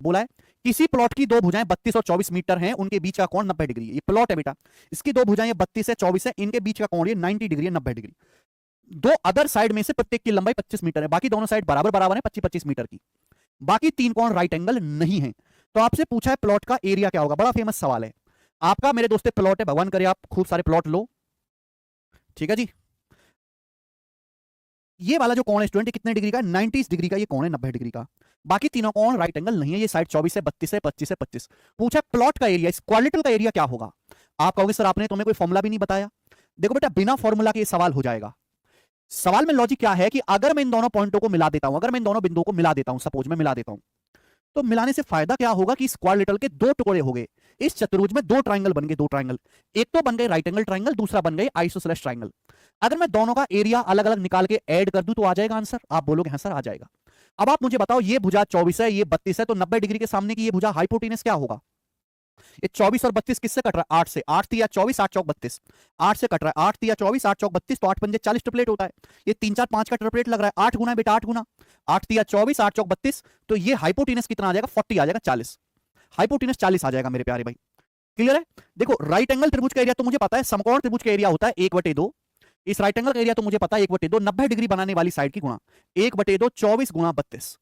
बोला है किसी प्लॉट की दो भुजाएं 32 और 24 मीटर हैं, उनके बीच का कोण 90 डिग्री है। ये प्लॉट है बेटा, इसकी दो भुजाएं 32 है 24 है, इनके बीच का कोण ये 90 डिग्री है, 90 डिग्री। दो अदर साइड में से प्रत्येक की लंबाई 25 मीटर है, बाकी दोनों साइड बराबर बराबर है 25-25 मीटर की। बाकी तीन कोण राइट एंगल नहीं है। तो आपसे पूछा है प्लॉट का एरिया क्या होगा, बड़ा फेमस सवाल है आपका मेरे दोस्तों। प्लॉट है, भगवान करे आप खूब सारे प्लॉट लो, ठीक है जी। ये वाला जो कोण है स्टूडेंट कितने डिग्री का, 90 डिग्री का ये कोण है, 90 डिग्री का। बाकी तीनों कोण राइट एंगल नहीं है। ये साइड 24 है, 32 है, 25 है, 25। पूछा प्लॉट का एरिया, इस क्वाड्रेटल का एरिया क्या होगा। आप कहोगे सर आपने तुम्हें कोई फॉर्मूला भी नहीं बताया। देखो बेटा बिना फॉर्मूला के ये सवाल हो जाएगा। सवाल में लॉजिक क्या है कि अगर मैं इन दोनों पॉइंटों को मिला देता हूं, अगर मैं इन दोनों बिंदुओं को मिला देता हूं, सपोज मैं मिला देता हूं, तो मिलाने से फायदा क्या होगा कि इस क्वाड्रेटल के दो टुकड़े हो गए, इस चतुर्भुज में दो ट्रायंगल बन गए, दो ट्रायंगल। एक तो बन गए राइट एंगल ट्रायंगल, दूसरा बन गए आइसोसेलेस ट्रायंगल। अगर मैं दोनों का एरिया अलग अलग निकाल के ऐड कर दूं तो आ जाएगा आंसर। आप बोलोगे हाँ सर आ जाएगा। अब आप मुझे बताओ ये भुजा 24 है, ये 32 है, तो 90 डिग्री के सामने की ये भुजा हाइपोटेनस क्या होगा। ये 24 और 32 किससे कट रहा है, 8 से। 8 तिया 24, 8 चौक 32, 8 से कट रहा है। 8 तिया 24, 8 चौक 32, तो 8 पंजे 40 ट्रिपलेट होता है। ये 3 4 5 का ट्रिपलेट लग रहा है, 8 गुना बेटा 8 गुना। 8 तिया 24, 8 चौक 32, तो ये हाइपोटेनस कितना आ जाएगा, 40 आ जाएगा, 40। हाइपोटेनस 40 आ जाएगा मेरे प्यारे भाई। क्लियर है। देखो राइट एंगल त्रिभुज का एरिया तो मुझे पता है, समकोण त्रिभुज का एरिया होता है 1/2। इस राइट एंगल का एरिया तो मुझे पता है 1/2, 90 डिग्री बनाने वाली साइड की गुणा 1/2, 24 गुणा 32।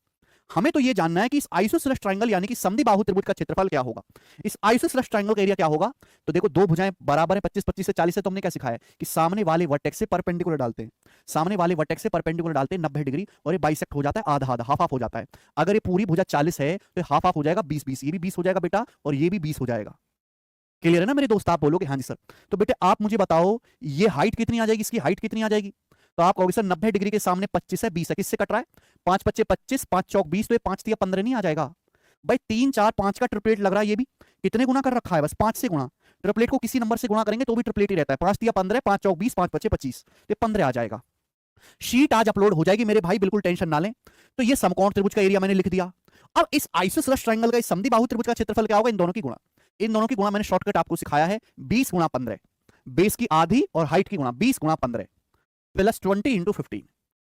हमें तो ये जानना है कि इस आइसोसेलेस ट्रायंगल यानी कि समद्विबाहु त्रिभुज का क्षेत्रफल क्या होगा। इस आइसोसेलेस ट्रायंगल का एरिया क्या होगा। तो देखो दो भुजाएं बराबर है, 25-25 से 40 है, तो हमने क्या सिखाया कि सामने वाले वर्टेक्स से परपेंडिकुलर डालते हैं, सामने वाले वर्टेक्स से परपेंडिकुलर डालते हैं 90 डिग्री, और ये बाइसेक्ट हो जाता है, आधा आधा हाफ हाफ हो जाता है। अगर ये पूरी भुजा 40 है तो हाफ हाफ हो जाएगा 20-20, ये भी 20 हो जाएगा बेटा, और ये भी 20 हो जाएगा। क्लियर है ना मेरे दोस्त। आप बोलोगे हाँ जी सर। तो बेटे आप मुझे बताओ ये हाइट कितनी आ जाएगी, इसकी हाइट कितनी आ जाएगी। तो आप कहोगे सर 90 डिग्री के सामने 25 है, 20 है, किससे कट रहा है, 5 पच्चे 25, 5 चौक 20, तो ये 5 तिया 15 नहीं आ जाएगा भाई। 3 4 5 का ट्रिपलेट लग रहा है, ये भी कितने गुना कर रखा है, बस 5 से गुणा। ट्रिपलेट को किसी नंबर से गुणा करेंगे तो भी ट्रिपलेट ही रहता है। 5 तिया 15, 5 चौक 20, 5 पच्चे 25, तो 15 आ जाएगा। शीट आज अपलोड हो जाएगी मेरे भाई, बिल्कुल टेंशन ना लें। तो ये समकोण त्रिभुज का एरिया मैंने लिख दिया। अब इस आइसोसेलेस ट्रायंगल का, इस समद्विबाहु त्रिभुज का क्षेत्रफल क्या होगा, इन दोनों की गुणा। इन दोनों की गुणा मैंने शॉर्टकट आपको सिखाया है, 20 गुणा 15, बेस की आधी और हाइट की गुणा 20 गुणा 15 प्लस 20 इंटू 15।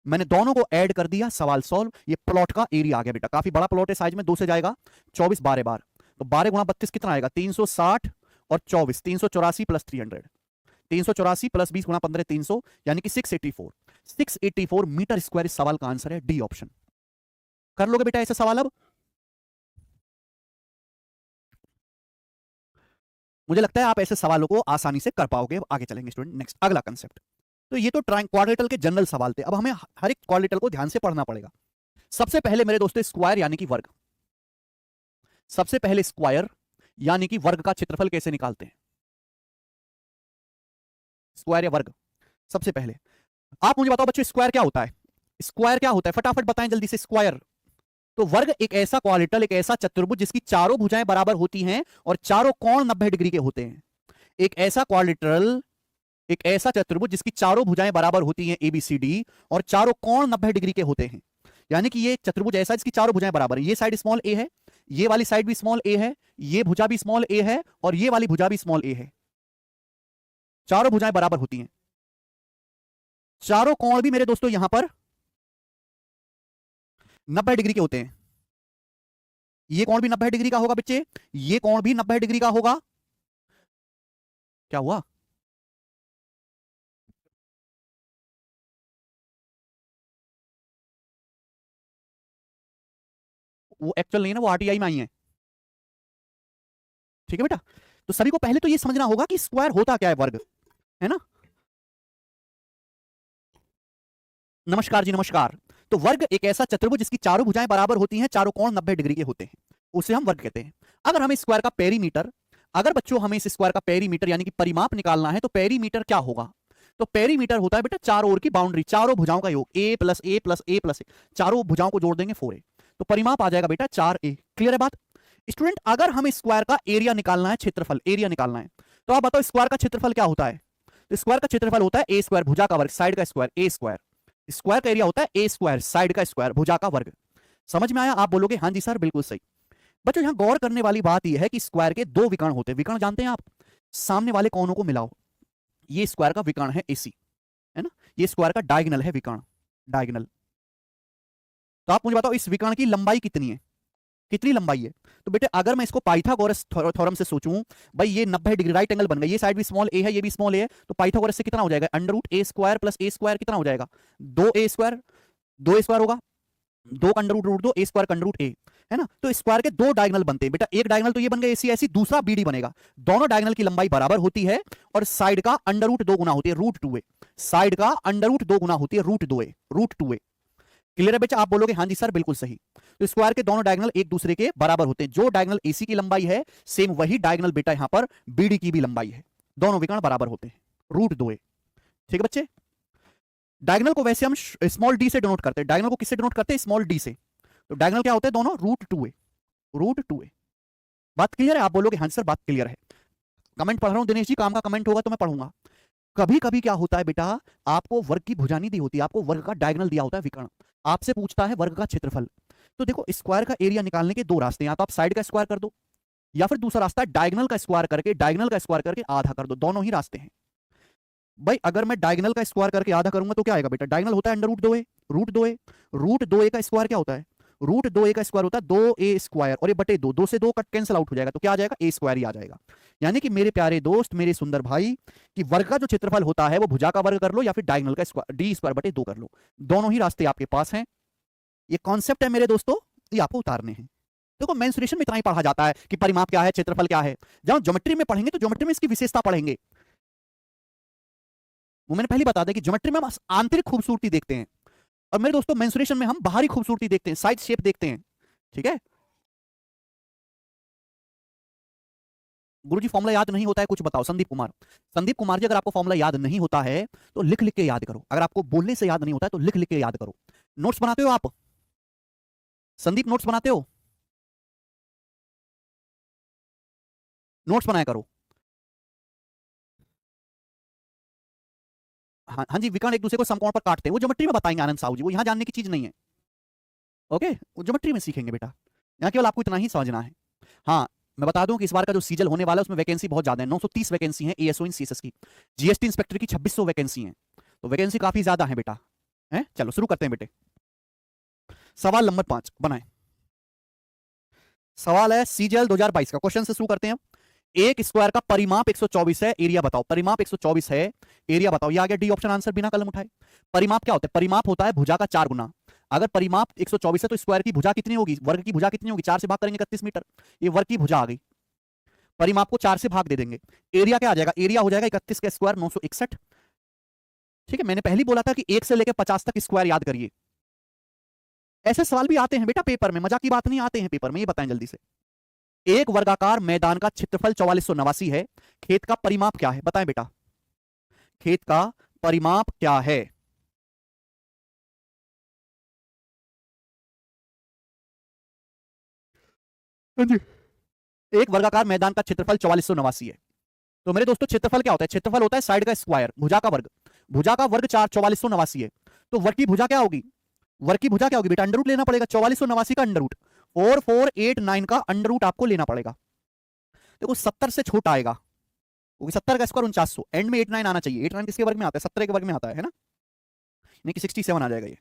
मैंने दोनों को ऐड कर दिया, सवाल सॉल्व। ये प्लॉट का एरिया आ गया बेटा, काफी बड़ा प्लॉट है, साइज में 2 से जाएगा 24 12 बार, तो 12 गुणा 32 कितना आएगा, 360 और 24 384 प्लस 300, 384 प्लस 20 गुणा 15 300, यानी कि 684 मीटर स्क्वायर। इस सवाल का आंसर है डी ऑप्शन। कर लोगे बेटा ऐसे सवाल। अब मुझे लगता है आप ऐसे सवालों को आसानी से कर पाओगे। आगे चलेंगे स्टूडेंट, नेक्स्ट अगला कंसेप्ट। तो ये तो क्वाड्रेटल के जनरल सवाल थे। अब हमें हर एक क्वाड्रेटल को ध्यान से पढ़ना पड़ेगा। सबसे पहले मेरे दोस्तों स्क्वायर यानी कि वर्ग, सबसे पहले स्क्वायर यानी कि वर्ग का क्षेत्रफल कैसे निकालते हैं, स्क्वायर या वर्ग। सबसे पहले आप मुझे बताओ बच्चों स्क्वायर क्या होता है, स्क्वायर क्या होता है, फटाफट बताएं जल्दी से। स्क्वायर तो वर्ग एक ऐसा क्वाड्रेटल, एक ऐसा चतुर्भुज जिसकी चारों भुजाएं बराबर होती हैं और चारों कोण 90 डिग्री के होते हैं। एक ऐसा क्वाड्रेटल, एक ऐसा चतुर्भुज जिसकी चारों भुजाएं बराबर होती हैं ABCD और चारों कोण 90 डिग्री के होते हैं। यानी कि ये चतुर्भुज ऐसा जिसकी चारों भुजाएं बराबर है। ये साइड स्मॉल a है, ये वाली साइड भी स्मॉल a है, ये भुजा भी स्मॉल a है और ये वाली भुजा भी स्मॉल a है। चारों भुजाएं बराबर होती हैं, चारों कोण भी मेरे दोस्तों यहां पर 90 डिग्री के होते हैं। ये कोण भी 90 डिग्री का होगा बच्चे, ये कोण भी 90 डिग्री का होगा। क्या हुआ, वो एक्चुअल नहीं है ना, वो RTI में आई है। ठीक है बेटा। तो सभी को पहले तो ये समझना होगा कि स्क्वायर होता क्या है, वर्ग है ना। नमस्कार जी नमस्कार। तो वर्ग एक ऐसा चतुर्भुज जिसकी चारों भुजाएं बराबर होती हैं, चारों कोण 90 डिग्री के होते हैं, उसे हम वर्ग कहते हैं। अगर हमें स्क्वायर का पेरीमीटर, अगर बच्चों हमें इस स्क्वायर का पेरीमीटर यानी कि परिमाप निकालना है तो पेरीमीटर क्या होगा। तो पेरीमीटर होता है बेटा चारों ओर की बाउंड्री, चारों भुजाओं का योग, a plus a plus a plus a, चारों भुजाओं को जोड़ देंगे 4a, तो परिमाप आ जाएगा बेटा 4a। क्लियर है बात स्टूडेंट। अगर हमें स्क्वायर का एरिया निकालना है, क्षेत्रफल एरिया निकालना है, तो आप बताओ स्क्वायर का क्षेत्रफल क्या होता है। तो स्क्वायर का क्षेत्रफल होता है a स्क्वायर, भुजा का वर्ग, साइड का स्क्वायर, a स्क्वायर। स्क्वायर का एरिया होता है a स्क्वायर, साइड का स्क्वायर, भुजा का वर्ग। समझ में आया। आप बोलोगे हाँ जी सर बिल्कुल सही। बच्चों यहां गौर करने वाली बात यह है कि स्क्वायर के दो विकर्ण होते हैं। विकर्ण जानते हैं आप, सामने वाले कोणों को मिलाओ। ये स्क्वायर का विकर्ण है AC, है ना। ये स्क्वायर का डायगोनल है विकर्ण, डायगोनल। तो आप मुझे बताओ इस विकर्ण की लंबाई कितनी है। कितनी लंबाई है। तो बेटे अगर मैं इसको पाइथागोरस थ्योरम से सोचूं, भाई ये 90 डिग्री राइट एंगल बन गया, ये साइड भी स्मॉल ए है, ये भी स्मॉल ए है, तो पाइथागोरस से कितना हो जाएगा, अंडर रूट ए स्क्वायर प्लस ए स्क्वायर कितना हो जाएगा, 2a स्क्वायर, 2a स्क्वायर होगा, 2 का अंडर रूट रूट 2, ए स्क्वायर का अंडर रूट ए, है ना। तो स्क्वायर के दो डायगोनल बनते हैं बेटा, एक डायगोनल तो ये बन गया एसी ऐसी, दूसरा बीडी बनेगा, दोनों डायगोनल की लंबाई बराबर होती है और साइड का अंडर रूट 2 गुना होती है रूट 2a, साइड का अंडर रूट 2 गुना होती है रूट 2a। क्लियर है बेटा, आप बोलोगे हाँ जी सर बिल्कुल सही। तो स्क्वायर के दोनों डायगोनल एक दूसरे के बराबर होते हैं, जो डायगोनल एसी की लंबाई है सेम वही डायगोनल बेटा यहां पर बीडी की भी लंबाई है, दोनों विकर्ण बराबर होते हैं, रूट 2a। ठीक है बच्चे, डायगोनल को वैसे हम स्मॉल डी से डिनोट करते हैं, डायगोनल को किससे डिनोट करते हैं, स्मॉल डी से। तो डायगोनल क्या होते हैं दोनों, रूट टू ए। बात क्लियर है, आप बोलोगे हाँ सर बात क्लियर है। कमेंट पढ़ रहा हूं दिनेश जी, काम का कमेंट होगा तो मैं पढ़ूंगा। कभी कभी क्या होता है बेटा, आपको वर्ग की भुजा नहीं दी होती, आपको वर्ग का डायगोनल दिया होता है विकर्ण, आपसे पूछता है वर्ग का क्षेत्रफल। तो देखो स्क्वायर का एरिया निकालने के दो रास्ते हैं, या तो आप साइड का स्क्वायर कर दो, या फिर दूसरा रास्ता है डायगोनल का स्क्वायर करके आधा कर दो, दोनों ही रास्ते हैं। भाई अगर मैं डायगोनल का स्क्वायर करके आधा करूंगा तो क्या आएगा बेटा, डायगोनल होता है अंडर रूट 2a का स्क्वायर क्या होता है, रूट 2a का स्क्वायर होता है 2a स्क्वायर, और ये बटे 2 से 2 कट कैंसिल आउट हो जाएगा, तो क्या आ जाएगा, a स्क्वायर ही आ जाएगा। यानी कि मेरे प्यारे दोस्त, मेरे सुंदर भाई, कि वर्ग का जो क्षेत्रफल होता है वो भुजा का वर्ग कर लो या फिर डायगोनल का स्क्वायर डी स्क्वायर बटे 2 कर लो, दोनों ही रास्ते आपके पास हैं। ये कॉन्सेप्ट है मेरे दोस्तों, ये आपको उतारने हैं। देखो मेंसुरेशन में इतना ही पढ़ा जाता है कि परिमाप क्या है, क्षेत्रफल क्या है, जब ज्योमेट्री में पढ़ेंगे तो ज्योमेट्री में इसकी विशेषता पढ़ेंगे। वो मैंने पहले बता दिया कि ज्योमेट्री में हम आंतरिक खूबसूरती देखते हैं, और मेरे दोस्तों मेंसुरेशन में हम बाहरी खूबसूरती देखते हैं, साइड शेप देखते हैं। ठीक है गुरुजी, फॉर्मूला याद नहीं होता है कुछ बताओ, संदीप कुमार जी, अगर आपको फॉर्मूला याद नहीं होता है तो लिख लिख के याद करो, अगर आपको बोलने से याद नहीं होता है तो लिख लिख के याद करो। नोट्स बनाते हो आप संदीप, नोट्स बनाते हो, नोट्स बनाया करो। हाँ हाँ जी, विकर्ण एक दूसरे को समकोण पर काटते हैं, वो ज्योमेट्री में बताएंगे आनंद साहू जी, वो यहां जानने की चीज नहीं है। ओके, वो ज्योमेट्री में सीखेंगे बेटा, यहाँ केवल आपको इतना ही समझना है। हाँ, मैं बता दूं कि इस बार का जो सीजल होने वाला है उसमें वैकेंसी बहुत ज्यादा है, 930 वैकेंसी है एएसओ इन सीएसएस की, जीएसटी इंस्पेक्टर की 2600 वैकेंसी है, तो वैकेंसी काफी ज्यादा है बेटा। है चलो शुरू करते हैं बेटे। सवाल नंबर 5 बनाए, सवाल है सीजीएल 2022 का, क्वेश्चन से शुरू करते हैं। एक स्क्वायर का परिमाप 124 है, एरिया बताओ, परिमाप 124 है, एरिया बताओ। ये आ गया डी ऑप्शन आंसर बिना कलम उठाए। परिमाप क्या होता है, परिमाप होता है भुजा का 4 गुना। अगर परिमाप 124 है तो स्क्वायर की भुजा कितनी होगी, वर्ग की भुजा कितनी होगी, 4 से भाग करेंगे 31 मीटर, ये वर्ग की भुजा आ गई। परिमाप को 4 से भाग दे देंगे, एरिया क्या आ जाएगा, एरिया हो जाएगा 31 का स्क्वायर 961। ठीक है, मैंने पहले बोला था कि 1 से लेकर 50 तक स्क्वायर याद करिए, ऐसे सवाल भी आते हैं बेटा पेपर में, मजाक की बात नहीं, आते हैं पेपर में, ये बताएं जल्दी से। एक वर्गाकार मैदान का क्षेत्रफल 4489 है, खेत का परिमाप क्या है, बताएं बेटा, खेत का परिमाप क्या है। हाँ जी, एक वर्गाकार मैदान का क्षेत्रफल 4489 है, तो मेरे दोस्तों क्षेत्रफल क्या होता है, क्षेत्रफल होता है साइड का स्क्वायर, भुजा का वर्ग, भुजा का वर्ग 4489 है, तो वर्ग की भुजा क्या होगी, वर्ग की भुजा क्या होगी बेटा, अंडर रूट लेना पड़ेगा, 4489 का अंडर रूट 4489 का अंडर रूट आपको लेना पड़ेगा। देखो 70 से छोटा आएगा, क्योंकि 70 का स्क्वायर 4900, एंड में 89 आना चाहिए, 89 किसके वर्ग में आता है, 17 के वर्ग में आता है ना, यानी कि 67 आ जाएगा, ये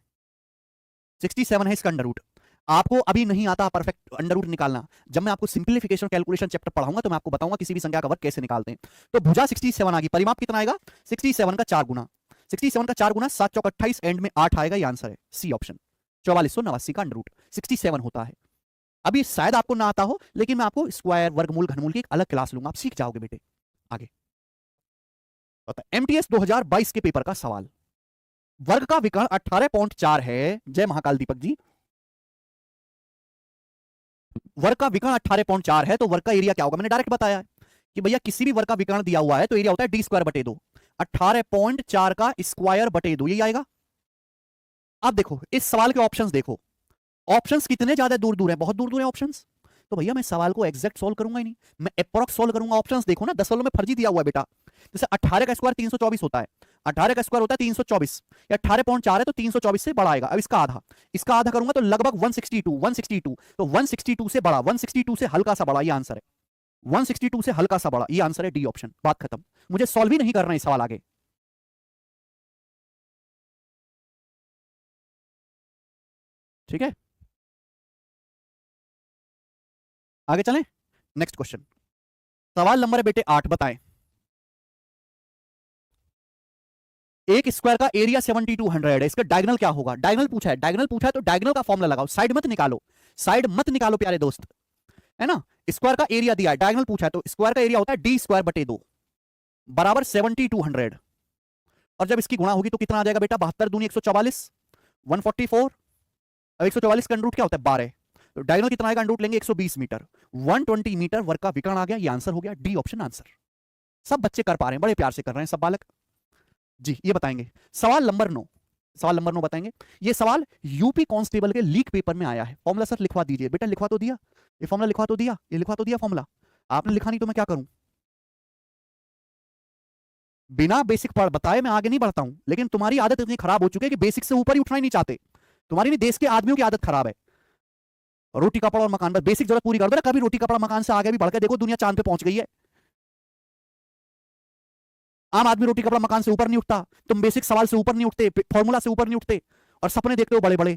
67 है इसका अंडर रूट। आपको अभी नहीं आता परफेक्ट अंडर रूट निकालना, जब मैं आपको सिंप्लीफिकेशन कैलकुलेशन चैप्टर पढ़ाऊंगा तो मैं आपको बताऊंगा किसी भी संख्या का वर्ग कैसे निकालते हैं। तो भुजा 67 आ गई, परिमाप कितना आएगा, 67 का 4 गुना, 67 का 4 गुना 7 चौक 28, एंड में 8 आएगा, ये आंसर है सी ऑप्शन, 4489 का अंडर रूट 67 होता है। अभी शायद आपको ना आता हो, लेकिन मैं आपको स्क्वायर वर्गमूल घनमूल की एक अलग क्लास लूंगा, आप सीख जाओगे बेटे। आगे एमटीएस 2022 के पेपर का सवाल, वर्ग का विकर्ण 18.4 है, जय महाकाल दीपक जी, वर्ग का विकर्ण 18.4 है, तो वर्ग का एरिया क्या होगा, मैंने डायरेक्ट बताया है कि भैया किसी भी वर्ग का विकर्ण दिया हुआ है तो एरिया होता है डी स्क्वायर बटे 2, 18.4 का स्क्वायर बटे 2 यही आएगा। अब देखो इस सवाल के ऑप्शंस देखो, ऑप्शंस कितने ज्यादा दूर दूर हैं, बहुत दूर दूर हैं ऑप्शंस, तो भैया मैं सवाल को एग्जैक्ट सॉल्व करूंगा ही नहीं, मैं अप्रॉक्स सॉल्व करूंगा। ऑप्शंस देखो ना, 10 सवालों में फर्जी दिया हुआ है बेटा, जैसे 18 का स्क्वायर 324 होता है, 18 का स्क्वायर होता है 324, या 18.4 है तो 324 से बड़ा आएगा। अब इसका आधा करूंगा तो लगभग 162, तो 162 से बड़ा, 162 से हल्का सा बड़ा, ये आंसर है, 162 से हल्का सा बड़ा, ये आंसर है डी ऑप्शन, बात खत्म, मुझे सॉल्व ही नहीं करना है सवाल आगे। ठीक है, आगे चलें, नेक्स्ट क्वेश्चन। सवाल नंबर है बेटे 8, बताएं एक स्क्वायर का एरिया 7200 है, इसका डायगोनल क्या होगा? डायगोनल पूछा है, डायगोनल पूछा है तो डायगोनल का फॉर्मूला लगाओ, साइड मत निकालो, साइड मत निकालो प्यारे दोस्त, है ना। स्क्वायर का एरिया दिया है, डायगोनल पूछा है, तो स्क्वायर का एरिया होता है डी स्क्वायर बटे 2 बराबर 7200। और जब इसकी गुणा होगी तो कितना आ जाएगा बेटा? 72 दूनी 144, 144। अब 144 का अंडर रूट क्या होता है? 12। तो डायगोनल कितना आएगा? अंडर रूट लेंगे 120 मीटर, 120 मीटर वर्ग का विकर्ण आ गया, ये आंसर हो गया, डी ऑप्शन आंसर। सब बच्चे कर पा रहे हैं, बड़े प्यार से कर रहे हैं सब बालक जी। ये बताएंगे सवाल नंबर 9, सवाल नंबर 9 बताएंगे। ये सवाल यूपी कांस्टेबल के लीक पेपर में आया है। फॉर्मूला सर लिखवा दीजिए। बेटा लिखवा तो दिया, ये फॉर्मूला लिखवा तो दिया, ये लिखवा तो दिया फॉर्मूला, आपने लिखा नहीं तो मैं क्या करूं? बिना बेसिक पढ़ बताए मैं आगे नहीं बढ़ता हूं, लेकिन तुम्हारी आदत इतनी खराब हो चुकी है कि बेसिक से ऊपर ही उठना ही नहीं चाहते। तुम्हारी नहीं, देश के आदमियों की आदत खराब है। रोटी कपड़ा और मकान, बस बेसिक जरूरत पूरी कर दो ना, कभी रोटी कपड़ा मकान से आगे भी बढ़ के देखो, दुनिया चांद पे पहुंच गई है। आम आदमी रोटी कपड़ा मकान से ऊपर नहीं उठता, तुम बेसिक सवाल से ऊपर नहीं उठते, फॉर्मूला से ऊपर नहीं उठते, और सपने देखते हो बड़े बड़े।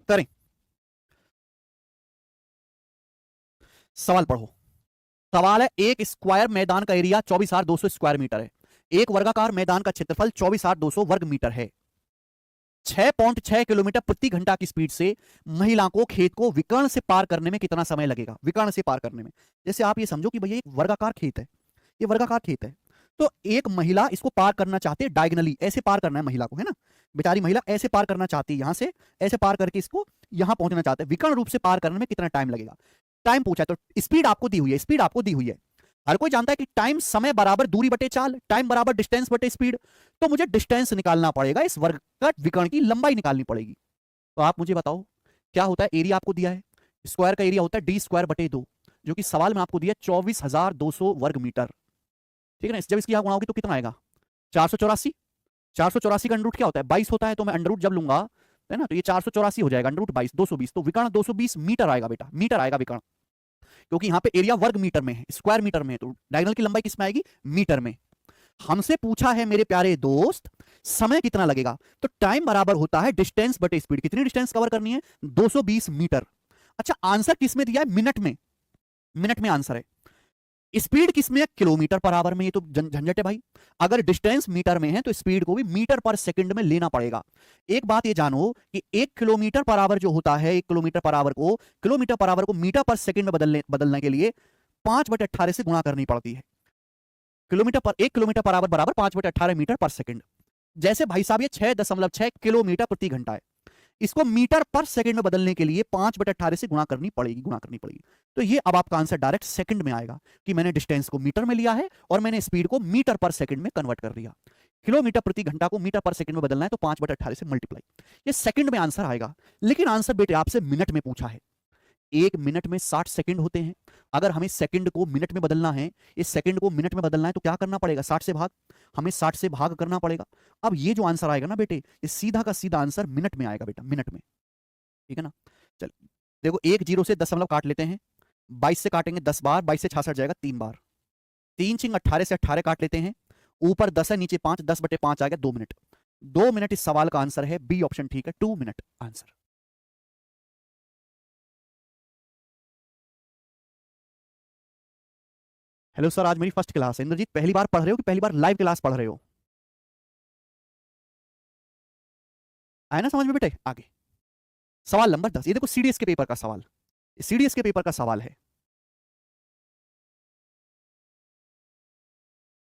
करें, सवाल पढ़ो। सवाल है एक स्क्वायर मैदान का एरिया 24,200 स्क्वायर मीटर है, एक वर्गाकार मैदान का क्षेत्रफल 24,200 वर्ग मीटर है। 6.6 किलोमीटर प्रति घंटा की स्पीड से महिला को खेत को विकर्ण से पार करने में कितना समय लगेगा? विकर्ण से पार करने में, जैसे आप ये समझो कि भैया एक वर्गाकार खेत है, ये वर्गाकार खेत है, तो एक महिला इसको पार करना चाहती है, डायगनली ऐसे पार करना है महिला को, है ना। बेचारी महिला ऐसे पार करना चाहती है, यहां से ऐसे पार करके इसको यहां पहुंचना चाहते हैं, विकर्ण रूप से पार करने में कितना टाइम लगेगा? टाइम पूछा है तो स्पीड आपको दी हुई है, स्पीड आपको दी हुई है। हर कोई जानता है कि टाइम समय बराबर दूरी बटे चाल, टाइम बराबर डिस्टेंस बटे स्पीड। तो मुझे डिस्टेंस निकालना पड़ेगा, इस वर्ग का विकर्ण की लंबाई निकालनी पड़ेगी। तो आप मुझे बताओ क्या होता है? एरिया आपको दिया है, स्क्वायर का एरिया होता है डी स्क्वायर बटे 2, जो कि सवाल में आपको दिया 24,200 वर्ग मीटर, ठीक है ना। जब इसकी गुणा होगी तो कितना आएगा? 484। 484 का अंडर रूट क्या होता है? 22 होता है, तो मैं अंडर रूट जब लूंगा, है ना, तो ये 484 हो जाएगा, अंडर रूट 22 220, तो विकर्ण 220 मीटर आएगा बेटा, मीटर आएगा विकर्ण, क्योंकि यहां पे एरिया वर्ग मीटर में है, स्क्वायर मीटर में है, तो डायगोनल की लंबाई किस में आएगी? मीटर में। हमसे पूछा है मेरे प्यारे दोस्त समय कितना लगेगा, तो टाइम बराबर होता है डिस्टेंस बटे स्पीड। कितनी डिस्टेंस कवर करनी है? 220 मीटर। अच्छा आंसर किस में दिया है? मिनट में, मिनट में आंसर है। स्पीड किस में है? किलोमीटर पर आवर में, ये तो झंझट है भाई। अगर डिस्टेंस मीटर में है तो स्पीड को भी मीटर पर सेकंड में लेना पड़ेगा। एक बात ये जानो कि 1 किलोमीटर पर आवर जो होता है, 1 किलोमीटर पर आवर को, किलोमीटर पर आवर को मीटर पर सेकंड में बदलने के लिए 5/18 से गुणा करनी पड़ती है। किलोमीटर पर 1 किलोमीटर पर आवर बराबर 5/18 मीटर पर सेकंड। जैसे भाई साहब ये 6.6 किलोमीटर प्रति घंटा है, इसको मीटर पर सेकंड में बदलने के लिए 5/18 से गुणा करनी पड़ेगी, गुणा करनी पड़ेगी। तो ये अब आपका आंसर डायरेक्ट सेकंड में आएगा कि मैंने डिस्टेंस को मीटर में लिया है और मैंने स्पीड को मीटर पर सेकंड में कन्वर्ट कर दिया। किलोमीटर प्रति घंटा को मीटर पर सेकंड में बदलना है तो 5/18 से मल्टीप्लाई, ये सेकंड में आंसर आएगा। लेकिन आंसर बेटे आपसे मिनट में पूछा है। 1 मिनट में 60 सेकंड होते हैं। अगर हमें सेकंड को मिनट में बदलना है, इस सेकंड को मिनट में बदलना है तो क्या करना पड़ेगा? 60 से भाग, हमें 60 से भाग करना पड़ेगा। अब ये जो आंसर आएगा ना बेटे, ये सीधा का सीधा आंसर मिनट में आएगा बेटा, मिनट में, ठीक है ना। चल देखो, 1 0 से दशमलव काट लेते हैं, 22 से काटेंगे 10 बार, 22 से 66 जाएगा 3 बार, 3×18 से 18 काट लेते हैं, ऊपर 10 है नीचे 5, 10/5 आ गया 2 मिनट। 2 मिनट इस सवाल का आंसर है, बी ऑप्शन ठीक है, 2 मिनट आंसर। हेलो सर, आज मेरी फर्स्ट क्लास है। इंद्रजीत पहली बार पढ़ रहे हो कि पहली बार लाइव क्लास पढ़ रहे हो? आया ना समझ में बेटे? आगे सवाल नंबर 10, ये देखो सीडीएस के पेपर का सवाल, सीडीएस के पेपर का सवाल है,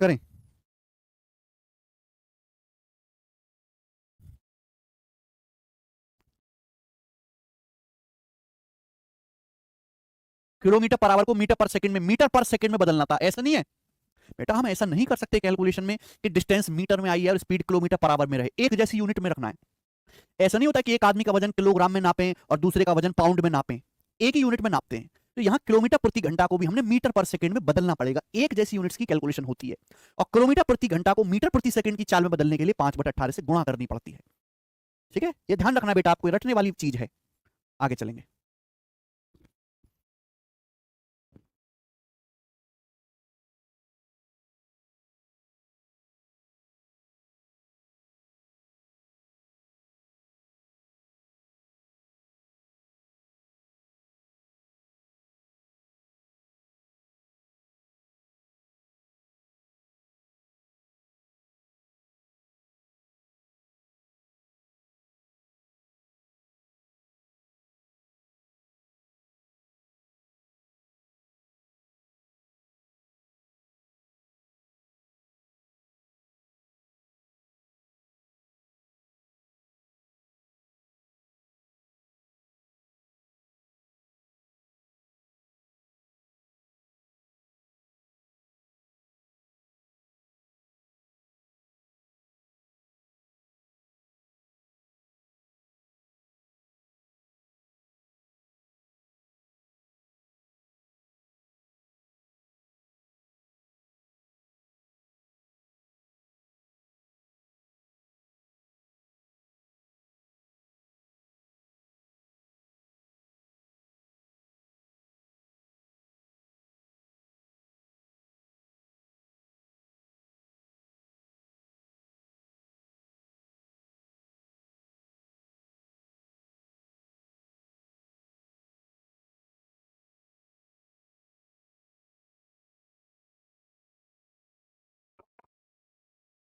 करें। किलोमीटर पर आवर को मीटर पर सेकंड में, मीटर पर सेकंड में बदलना था, ऐसा नहीं है बेटा। हम ऐसा नहीं कर सकते कैलकुलेशन में कि डिस्टेंस मीटर में आई है और स्पीड किलोमीटर पर आवर में रहे, एक जैसी यूनिट में रखना है। ऐसा नहीं होता कि एक आदमी का वजन किलोग्राम में नापें और दूसरे का वजन पाउंड में नापें, एक ही यूनिट में नापते हैं। तो यहां किलोमीटर प्रति घंटा को भी हमने मीटर पर सेकंड में बदलना पड़ेगा, एक जैसी यूनिट्स की कैलकुलेशन होती है। और किलोमीटर प्रति घंटा को मीटर प्रति सेकंड की चाल में बदलने के लिए 5/18 से गुणा करनी पड़ती है, ठीक है। ये ध्यान रखना बेटा, आपको रटने वाली चीज है। आगे चलेंगे।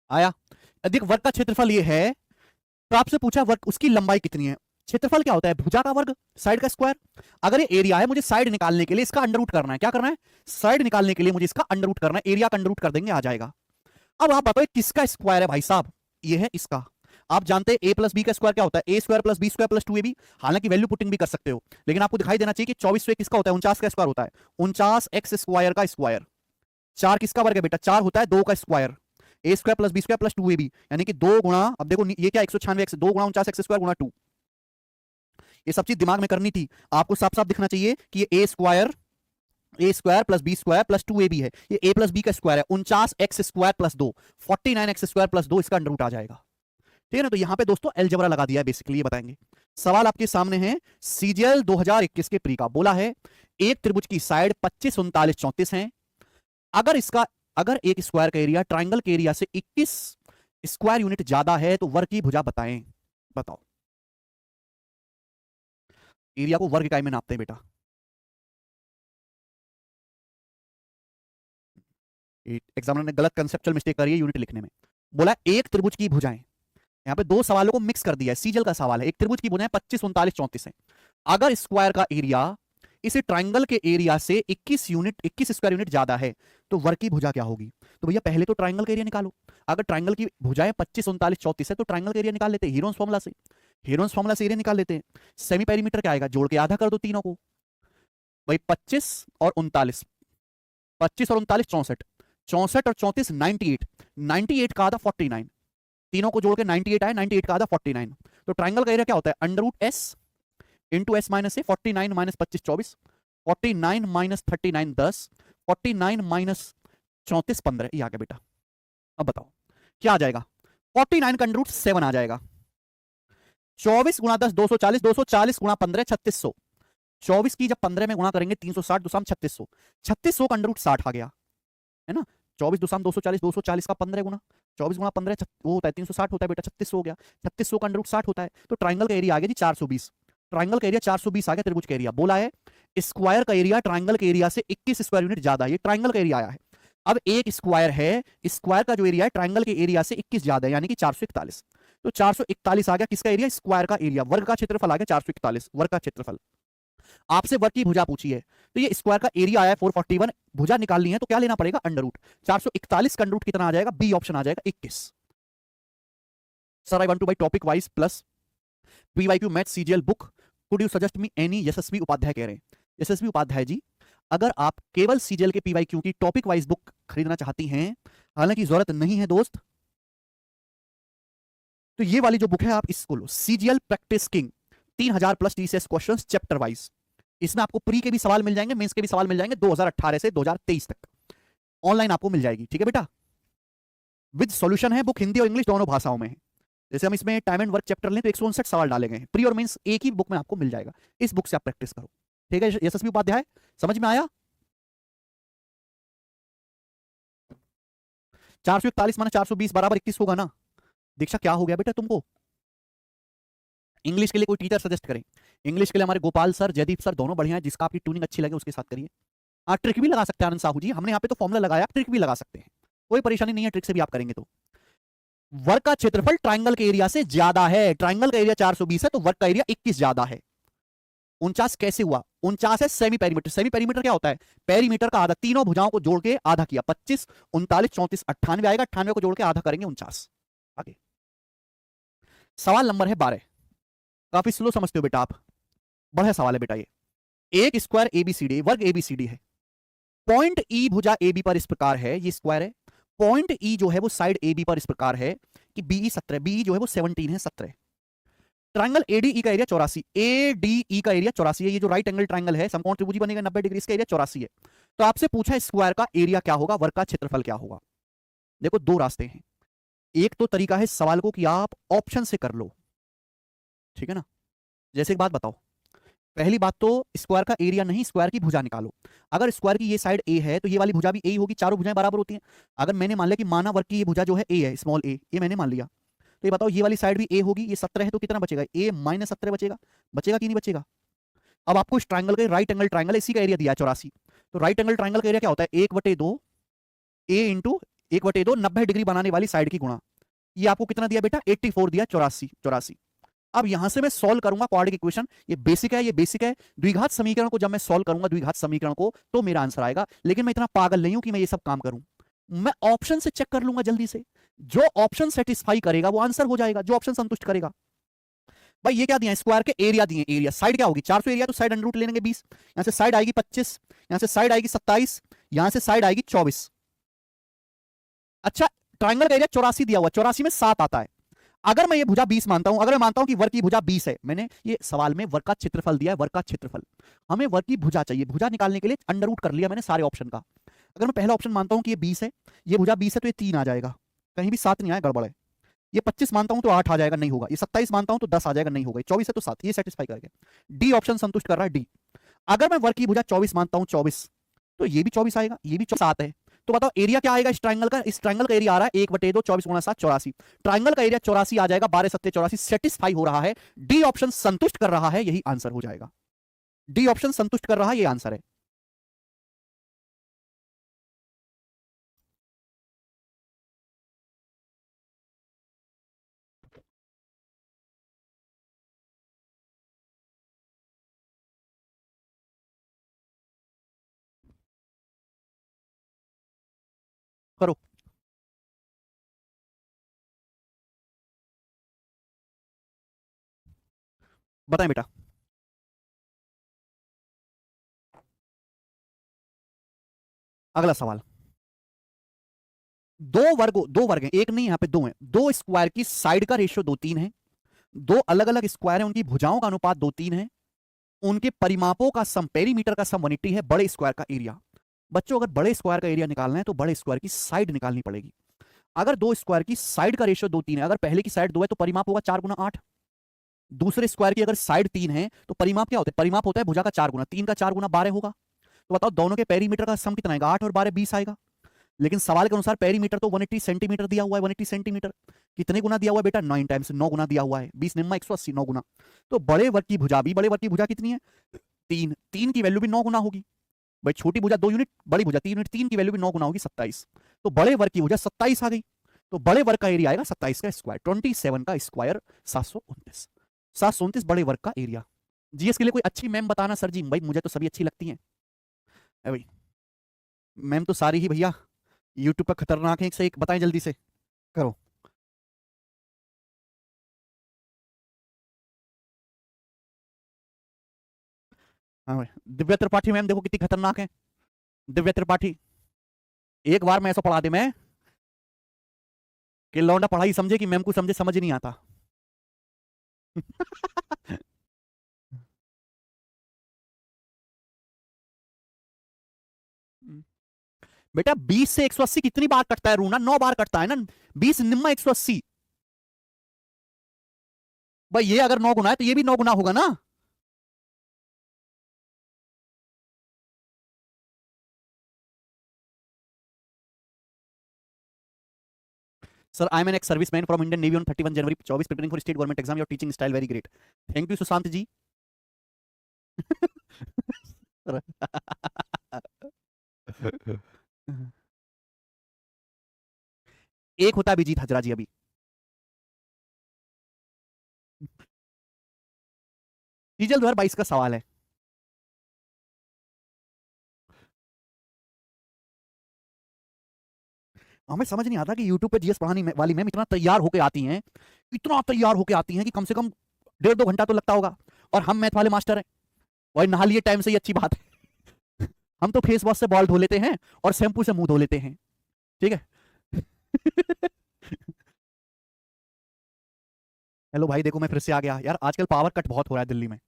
आया। देख वर्ग का क्षेत्रफल ये है, तो आपसे पूछा वर्ग उसकी लंबाई कितनी है। क्षेत्रफल क्या होता है, भुजा का वर्ग, साइड का स्क्वायर। अगर ये एरिया है, मुझे साइड निकालने के लिए इसका अंडर रूट करना है। क्या करना है, साइड निकालने के लिए मुझे इसका अंडर रूट करना है। एरिया का अंडर रूट कर देंगे, आ जाएगा। अब आप बताओ किसका स्क्वायर है भाई साहब, ये है इसका। आप जानते हैं a प्लस बी का स्क्वायर क्या होता है, A square plus B square plus 2ab। हालांकि वैल्यू पुटिंग भी कर सकते हो, लेकिन आपको दिखाई देना चाहिए कि 24 से किसका होता है, 49 का स्क्वायर होता है। 49x स्क्वायर का स्क्वायर। 4 किसका वर्ग है बेटा, 4 होता है 2 का square. A square plus B square plus 2ab, यानी कि 2 गुणा, अब देखो ये क्या 196x, 2 गुणा 49x स्क्वायर गुणा 2। ये सब चीज दिमाग में करनी थी आपको, साफ साफ दिखना चाहिए कि ये A square plus B square plus 2ab है, ये ए प्लस बी का स्क्वायर है। 49x square plus 2, 49x square plus 2, इसका अंडर रूट आ जाएगा। ठीक है ना। तो यहां पे दोस्तों अलजेब्रा लगा दिया है बेसिकली, ये बताएंगे। सवाल आपके सामने है सीजीएल 2021 के प्री का। बोला है एक त्रिभुज की साइड 25, 39, 34 है। अगर एक स्क्वायर का एरिया ट्राइंगल के एरिया से 21 स्क्वायर यूनिट ज्यादा है तो वर्ग की भुजा बताएं। बताओ, एरिया को वर्ग इकाई में नापते हैं बेटा। एग्जामिनर ने गलत कंसेप्चुअल मिस्टेक करी है यूनिट लिखने में। बोला एक त्रिभुज की भुजाएं, यहां पे दो सवालों को मिक्स कर दिया है। सीजल का सवाल है, एक त्रिभुज की भुजाएं 25, 39, 34 है। अगर स्क्वायर का एरिया इसे ट्राइंगल के एरिया से 21 स्क्वायर यूनिट ज्यादा है तो वर्ग की भुजा क्या होगी। तो भैया पहले तो ट्राइंगल का एरिया निकालो। अगर ट्राइंगल की भुजाएं 25, 39, 34 है तो ट्राइंगल का एरिया निकाल लेते हैं हीरोन्स फॉर्मूला से। हीरोन्स फॉर्मूला से एरिया निकाल लेते हैं। सेमी पेरीमीटर क्या आएगा, जोड़ के आधा कर दो तीनों को। भाई 25 और 39, 25 और 39 64, 64 और 34 98, 98 का आधा 49, तीनों को जोड़ के 98 आए, 98 का आधा 49। तो ट्राइंगल का एरिया क्या होता है, under root S into S minus A, 49 minus 25 24, 49 minus 39 10, 49 minus 34 15, ये आ गया बेटा। अब बताओ क्या आ जाएगा, 49 का अंडर रूट 7 आ जाएगा। 24 गुणा 10 240, 240 गुणा 15 3600। 24 की जब 15 में गुणा करेंगे 360 दुसाम 3600, 3600 का अंडर रूट 60 आ गया, है ना। 24 दुसाम 240, 240 का 15 गुना, 24 गुणा 15 वो होता है 360 होता है बेटा, 3600 हो गया। 3600 का अंडर रूट 60 होता है। तो ट्राइंगल का एरिया आ गया जी 420। ट्राइंगल का एरिया 420 आ गया त्रिभुज का एरिया। बोला है स्क्वायर का एरिया ट्राइंगल के एरिया से 21 स्क्वायर यूनिट ज्यादा है, ये ट्राइंगल का एरिया आया है। अब एक स्क्वायर है, स्क्वायर का जो एरिया है ट्राइंगल के एरिया से 21 ज्यादा है, यानी कि 441। तो 441 आ गया किसका एरिया, स्क्वायर का एरिया। वर्ग का क्षेत्रफल आ गया 441, वर्ग का क्षेत्रफल। आपसे वर्ग की भुजा पूछी है, तो ये स्क्वायर का एरिया आया 441, भुजा निकालनी है तो क्या लेना पड़ेगा, अंडर रूट। 441 का अंडर रूट कितना आ जाएगा, बी ऑप्शन आ जाएगा 21। Sir I want to buy topic wise plus PYQ math CGL book, could you suggest me any. Yashasvi Upadhyay कह रहे हैं। यशस्वी उपाध्याय जी, अगर आप केवल सीजीएल के पीवाईक्यू की टॉपिक वाइज बुक खरीदना चाहती हैं, हालांकि जरूरत नहीं है दोस्त, तो ये वाली जो बुक है आप इसको लो, CGL practice king, 3000 plus TCS questions chapter wise. इसमें आपको प्री के भी सवाल मिल जाएंगे, मेंस के भी सवाल मिल जाएंगे 2018 से 2023 तक, ऑनलाइन आपको मिल जाएगी। ठीक है बेटा, विद सॉल्यूशन है बुक, हिंदी और इंग्लिश दोनों भाषाओं में है। जैसे हम इसमें टाइम एंड वर्क चैप्टर लें तो 159 सवाल डाले गए हैं, प्री और मेंस एक ही बुक में आपको मिल जाएगा। इस बुक से आप प्रैक्टिस करो। ठीक है यशस्वी उपाध्याय, समझ में आया। 441 माना 420 बराबर 21 होगा ना। दीक्षा क्या हो गया बेटा तुमको, इंग्लिश के लिए कोई टीचर सजेस्ट करें। इंग्लिश के लिए हमारे गोपाल सर, जयदीप सर दोनों बढ़िया है, जिसका आपकी ट्यूनिंग अच्छी लगे उसके साथ करिए। हाँ ट्रिक भी लगा सकते हैं आनंद साहू जी, हमने यहाँ पे तो फॉर्मुला लगाया, ट्रिक भी लगा सकते हैं, कोई परेशानी नहीं है, ट्रिक से भी आप करेंगे तो। वर्ग का क्षेत्रफल ट्राइंगल के एरिया से ज्यादा है, ट्राइंगल का एरिया 420 है तो वर्ग का एरिया 21 ज्यादा है। 49 कैसे हुआ, 49 है सेमी पेरीमीटर। सेमी पेरीमीटर क्या होता है, पेरीमीटर का आधा, तीनों भुजाओं को जोड़ के आधा किया, 25 39 34 98 आएगा, 98 को जोड़ के आधा करेंगे 49। आगे सवाल नंबर है 12, काफी स्लो समझते हो बेटा आप, बढ़िया सवाल है बेटा ये। एक स्क्वायर एबीसीडी, वर्ग एबीसीडी है, पॉइंट ई भुजा एबी पर इस प्रकार है, ये स्क्वायर है। पॉइंट ई जो है वो साइड एबी पर इस प्रकार है कि बीई 17, बीई जो है वो 17 है 17। ट्राइंगल एडीई का एरिया 84, एडीई का एरिया 84 है। ये जो राइट एंगल ट्राइंगल है समकोण त्रिभुज बनेगा 90 डिग्री, इसका एरिया 84 है। तो आपसे पूछा स्क्वायर का एरिया क्या होगा, वर्ग का क्षेत्रफल क्या होगा। देखो दो रास्ते हैं, एक तो तरीका है सवाल को कि आप ऑप्शन से कर लो, ठीक है ना। जैसे एक बात बताओ, पहली बात तो स्क्वायर का एरिया नहीं, स्क्वायर की भुजा निकालो। अगर स्क्वायर की ये साइड ए है तो ये वाली भुजा भी ए होगी, चारों भुजाएं बराबर होती हैं। अगर मैंने मान लिया कि माना वर्ग की ये भुजा जो है ए है, स्मॉल ए, ये मैंने मान लिया, तो ये बताओ ये वाली साइड भी ए होगी, ये 17 है तो कितना बचेगा, ए माइनस 17 बचेगा, बचेगा कि नहीं बचेगा। अब आपको इस ट्राइंगल का राइट एंगल ट्राइंगल इसी का एरिया दिया है 84, तो राइट एंगल ट्राइंगल का एरिया क्या होता है, 1/2 ए इंटू 1/2 90 डिग्री बनाने वाली साइड की गुणा। ये आपको कितना दिया बेटा? 84 दिया, 84। अब यहां से मैं सॉल्व करूंगा क्वाड्रेटिक इक्वेशन। ये बेसिक है, ये बेसिक है। द्विघात समीकरण को जब मैं सॉल्व करूंगा, द्विघात समीकरण को, तो मेरा आंसर आएगा। लेकिन मैं इतना पागल नहीं हूं कि मैं ये सब काम करूं। मैं ऑप्शन से चेक कर लूंगा जल्दी से। जो ऑप्शन सेटिस्फाई करेगा वो आंसर हो जाएगा, जो ऑप्शन संतुष्ट करेगा। भाई ये क्या दिया? स्क्वायर के एरिया दिए। एरिया साइड क्या होगी? 400 एरिया, तो साइड अंडर रूट ले लेंगे 20। यहां से साइड आएगी 25, यहां से साइड आएगी 27, यहां से साइड आएगी 24। अच्छा, ट्राइंगल का एरिया 84 दिया हुआ, 84 में 7 आता है। अगर मैं ये भुजा 20 मानता हूं, अगर मैं मानता हूं कि वर्ग की भुजा 20 है, मैंने ये सवाल में वर्ग का क्षेत्रफल दिया है, वर्ग का क्षेत्रफल। हमें वर्ग की भुजा चाहिए, भुजा निकालने के लिए अंडर रूट कर लिया मैंने सारे ऑप्शन का। अगर मैं पहला ऑप्शन मानता हूं कि ये 20 है, ये भुजा 20 है, तो ये 3 आ जाएगा, कहीं भी 7 नहीं आया, गड़बड़ है। ये 25 मानता हूं तो 8 आ जाएगा, नहीं होगा। ये 27 मानता हूं तो 10 आ जाएगा, नहीं होगा। 24 है तो 7, ये सेटिस्फाई करेगा। डी ऑप्शन संतुष्ट कर रहा है, डी। अगर मैं वर्ग की भुजा 24 मानता हूं, 24, तो ये भी 24 आएगा, ये भी 7 है। तो बताओ एरिया क्या आएगा इस ट्राइंगल का? इस ट्राइंगल का एरिया आ रहा है 1/2 24 गुणा 7 84। ट्राइंगल का एरिया 84 आ जाएगा, 12 7 84, सेटिस्फाई हो रहा है। डी ऑप्शन संतुष्ट कर रहा है, यही आंसर हो जाएगा। डी ऑप्शन संतुष्ट कर रहा है, ये आंसर है। करो। बताएं बेटा। अगला सवाल। दो वर्ग हैं, एक नहीं, यहां पे दो हैं। दो स्क्वायर की साइड का रेशियो 2:3 है। दो अलग अलग स्क्वायर है, उनकी भुजाओं का अनुपात 2:3 है। उनके परिमापों का सम, पेरीमीटर का सम 180 है। बड़े स्क्वायर का एरिया। बच्चों, अगर बड़े स्क्वायर का एरिया निकालना है तो बड़े स्क्वायर की साइड निकालनी पड़ेगी। अगर दो स्क्वायर की साइड का रेशियो 2:3 है, अगर पहले की साइड 2 है तो परिमाप होगा 4 गुना 8। दूसरे स्क्वायर की अगर साइड 3 है तो परिमाप क्या होता है? परिमाप होता है भुजा का 4 गुना, 3 का 4 गुना 12 होगा। तो बताओ दोनों के पेरीमीटर का सम कितना आएगा? 8 और 12 20 आएगा। लेकिन सवाल के अनुसार पेरीमीटर तो 180 सेंटीमीटर दिया हुआ है, 180 सेंटीमीटर। कितने गुना दिया हुआ है बेटा? 9 टाइम्स, 9 गुना दिया हुआ है। 20 निम्मा 180, 9 गुना। तो बड़े वर्ग की भुजा भी, बड़े वर्ग की भुजा कितनी है? 3। 3 की वैल्यू भी 9 गुना होगी। भाई छोटी भुजा 2 यूनिट, बड़ी भुजा 3 यूनिट, 3 की वैल्यू भी 9 गुना होगी, 27। तो बड़े वर्ग की भुजा 27 आ गई। तो बड़े वर्ग का एरिया आएगा 27 का स्क्वायर, 27 का स्क्वायर 729। 729 बड़े वर्ग का एरिया। जीएस के लिए कोई अच्छी मैम बताना सर जी। भाई मुझे तो सभी अच्छी लगती हैं भाई। मैम तो सारी ही भैया यूट्यूब पर खतरनाक है, एक से एक। बताएं जल्दी से, करो। हाँ भाई, दिव्या त्रिपाठी मैम देखो कितनी खतरनाक है। दिव्या त्रिपाठी, एक बार मैं ऐसा पढ़ा दे मैं कि लौंडा पढ़ाई समझे कि मैम को समझे, समझ नहीं आता। बेटा 20 से 180 कितनी बार कटता है रूना? 9 बार कटता है ना। 20 निम्मा 180। भाई ये अगर 9 गुना है तो ये भी 9 गुना होगा ना। Sir I am an ex serviceman from Indian Navy on 31 January 24 preparing for state government exam. Your teaching style very great. Thank you Sushant ji. एक होता है अभिजीत हजरा जी अभी। डीजल 2022 का सवाल है। हमें समझ नहीं आता कि यूट्यूब पे जीएस पढ़ाने वाली मैम इतना तैयार होके आती हैं, इतना तैयार होके आती हैं कि कम से कम 1.5-2 घंटा तो लगता होगा। और हम मैथ वाले मास्टर हैं, वही नहा लिए टाइम से ही अच्छी बात है। हम तो फेस वॉश से बाल धो लेते हैं और शैम्पू से मुंह धो लेते हैं। ठीक है। हेलो भाई, देखो मैं फिर से आ गया यार। आजकल पावर कट बहुत हो रहा है दिल्ली में,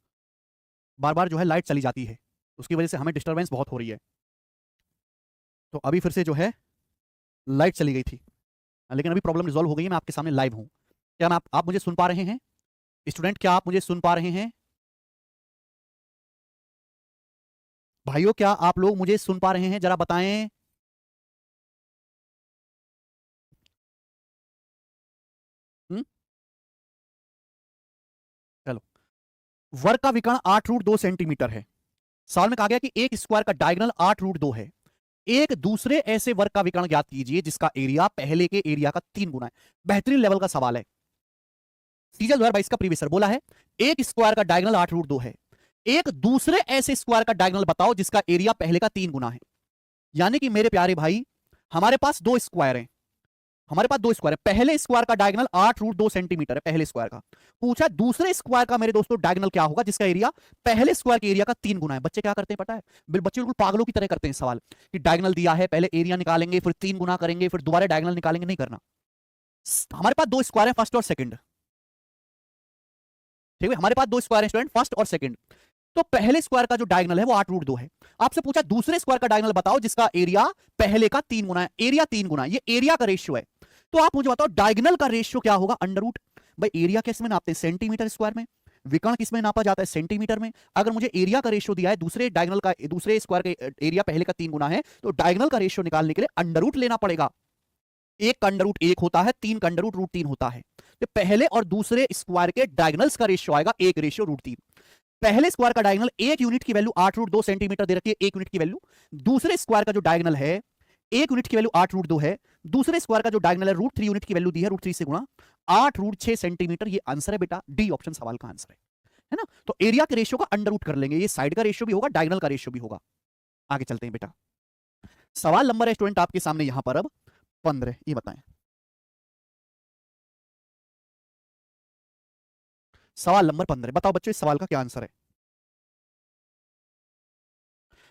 बार बार जो है लाइट चली जाती है, उसकी वजह से हमें डिस्टर्बेंस बहुत हो रही है। तो अभी फिर से जो है लाइट चली गई थी, लेकिन अभी प्रॉब्लम रिजॉल्व हो गई है। मैं आपके सामने लाइव हूं। क्या मैं आप मुझे सुन पा रहे हैं? स्टूडेंट, क्या आप मुझे सुन पा रहे हैं? भाइयों, क्या आप लोग मुझे सुन पा रहे हैं? जरा बताएं। हम्म, चलो। वर्ग का विकर्ण 8 रूट 2 सेंटीमीटर है। सवाल में कहा गया कि एक स्क्वायर का डायगोनल 8 रूट 2 है। एक दूसरे ऐसे वर्ग का विकर्ण ज्ञात कीजिए जिसका एरिया पहले के एरिया का 3 गुना है। बेहतरीन लेवल का सवाल है। सीजल 2022 का प्रीवियस बोला है एक स्क्वायर का डायगोनल 8√2 है, एक दूसरे ऐसे स्क्वायर का डायगोनल बताओ जिसका एरिया पहले का 3 गुना है। यानी कि मेरे प्यारे भाई हमारे पास दो स्क्वायर हैं, हमारे पास दो स्क्वायर है, पहले स्क्वायर का डायगोनल 8√2 सेंटीमीटर है पहले स्क्वायर का। पूछा दूसरे स्क्वायर का मेरे दोस्तों डायगोनल क्या होगा जिसका एरिया पहले स्क्वायर के एरिया का 3 गुना है। बच्चे क्या करते हैं पता है, बच्चे बिल्कुल पागलों की तरह करते हैं सवाल कि डायगोनल दिया है पहले एरिया निकालेंगे फिर 3 गुना करेंगे फिर दोबारा डायगोनल निकालेंगे। नहीं करना। हमारे पास दो स्क्वायर है फर्स्ट और सेकंड, ठीक है, हमारे पास दो स्क्वायर है स्टूडेंट फर्स्ट और सेकंड। तो पहले स्क्वायर का जो डायगोनल है वो 8√2 है। आपसे पूछा दूसरे स्क्वायर का डायगोनल बताओ जिसका एरिया पहले का 3 गुना है, एरिया 3 गुना, ये एरिया का रेशियो है। तो आप मुझे बताओ डायगोनल का रेशियो क्या होगा, अंडर रूट। भाई एरिया किस में नापते हैं, सेंटीमीटर स्क्वायर में, विकर्ण किस में नापा जाता है, सेंटीमीटर में। अगर मुझे एरिया का रेशियो दिया है दूसरे डायगोनल का, दूसरे स्क्वायर का एरिया पहले का 3 गुना है, तो डायगोनल का रेशियो निकालने के लिए अंडर रूट लेना पड़ेगा। एक का अंडर रूट 1 होता है, 3 का अंडर रूट √3 होता है। तो पहले और दूसरे स्क्वायर के डायगोनल्स का रेशियो आएगा 1 रेशियो √3। पहले स्क्वायर का डायगोनल 1 यूनिट की वैल्यू 8√2 सेंटीमीटर दे रखी है, 1 यूनिट की वैल्यू। दूसरे स्क्वायर का जो डायगोनल है 1 यूनिट की वैल्यू 8√2 है, दूसरे स्क्वायर का जो डायगोनल है √3 यूनिट की वैल्यू दी है, √3 से गुणा 8√6 सेंटीमीटर। ये आंसर है बेटा, डी ऑप्शन सवाल का आंसर है ना। तो एरिया के रेशियो का अंडर रूट कर लेंगे, ये साइड का रेशियो भी होगा डायगोनल का रेशियो भी होगा। आगे चलते हैं बेटा, सवाल नंबर है स्टूडेंट आपके सामने यहां पर अब 15, ये बताएं सवाल नंबर 15, बताओ बच्चों इस सवाल का क्या आंसर है।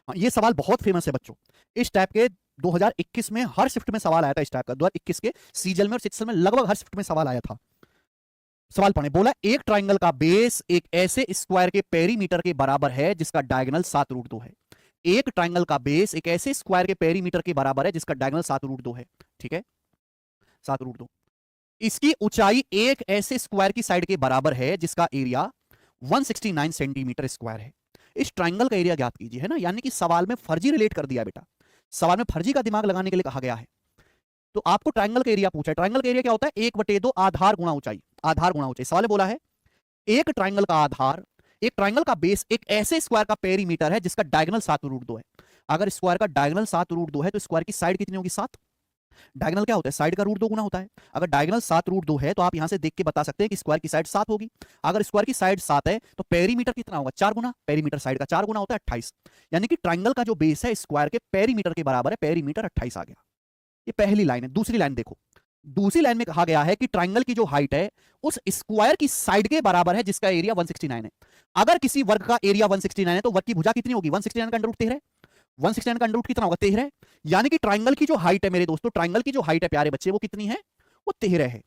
हाँ, ये सवाल बहुत फेमस है बच्चों, इस टाइप के 2021 में हर शिफ्ट में सवाल आया था इस टाइप का, 2021 के सीजल में और सिक्सल में लगभग हर शिफ्ट में सवाल आया था। सवाल पढ़े, बोला एक ट्राइंगल का बेस एक ऐसे स्क्वायर के पेरीमीटर के बराबर है जिसका डायगोनल 7√2 है। एक ट्राइंगल का बेस एक ऐसे स्क्वायर के पेरीमीटर के बराबर है जिसका डायगोनल 7√2 है, ठीक है 7√2। इसकी ऊंचाई एक ऐसे स्क्वायर की साइड के बराबर है जिसका एरिया 169 सेंटीमीटर स्क्वायर है। इस ट्राइंगल का एरिया ज्ञात कीजिए, है ना। यानी कि सवाल में फर्जी रिलेट कर दिया बेटा, सवाल में फर्जी का दिमाग लगाने के लिए कहा गया है। तो आपको ट्राइंगल का एरिया पूछा है, ट्राइंगल का एरिया क्या होता है 1/2 आधार गुणा ऊंचाई, आधार गुणा ऊंचाई। सवाल में बोला है एक ट्राइंगल का आधार, एक ट्राइंगल का बेस एक ऐसे स्क्वायर का पेरीमीटर है जिसका डायगोनल 7√2 है। अगर स्क्वायर का डायगोनल 7√2 है तो स्क्वायर की साइड कितनी होगी 7। डायगोनल क्या होता है, साइड का √2 गुना होता है। अगर डायगोनल 7√2 है तो आप यहां से देख के बता सकते हैं कि स्क्वायर की साइड 7 होगी। अगर स्क्वायर की साइड 7 है तो पेरीमीटर कितना होगा 4 गुना, पेरीमीटर साइड का 4 गुना होता है 28। यानी कि ट्राइंगल का जो बेस है स्क्वायर के पेरीमीटर के बराबर है, पेरीमीटर 28 आ गया। ये पहली लाइन है। दूसरी लाइन देखो, दूसरी लाइन में कहा गया है कि ट्राइंगल की जो हाइट है उस स्क्वायर की साइड के बराबर है जिसका एरिया 169 है। अगर किसी वर्ग का एरिया 169 है तो वर्ग की भुजा कितनी होगी, 169 का अंडर रूट 13 है, 169 का अंडर रूट कितना होगा 13 है। यानी कि ट्राइंगल की जो हाइट है मेरे दोस्तों, ट्राइंगल की जो हाइट है प्यारे बच्चे वो कितनी है, वो 13 है,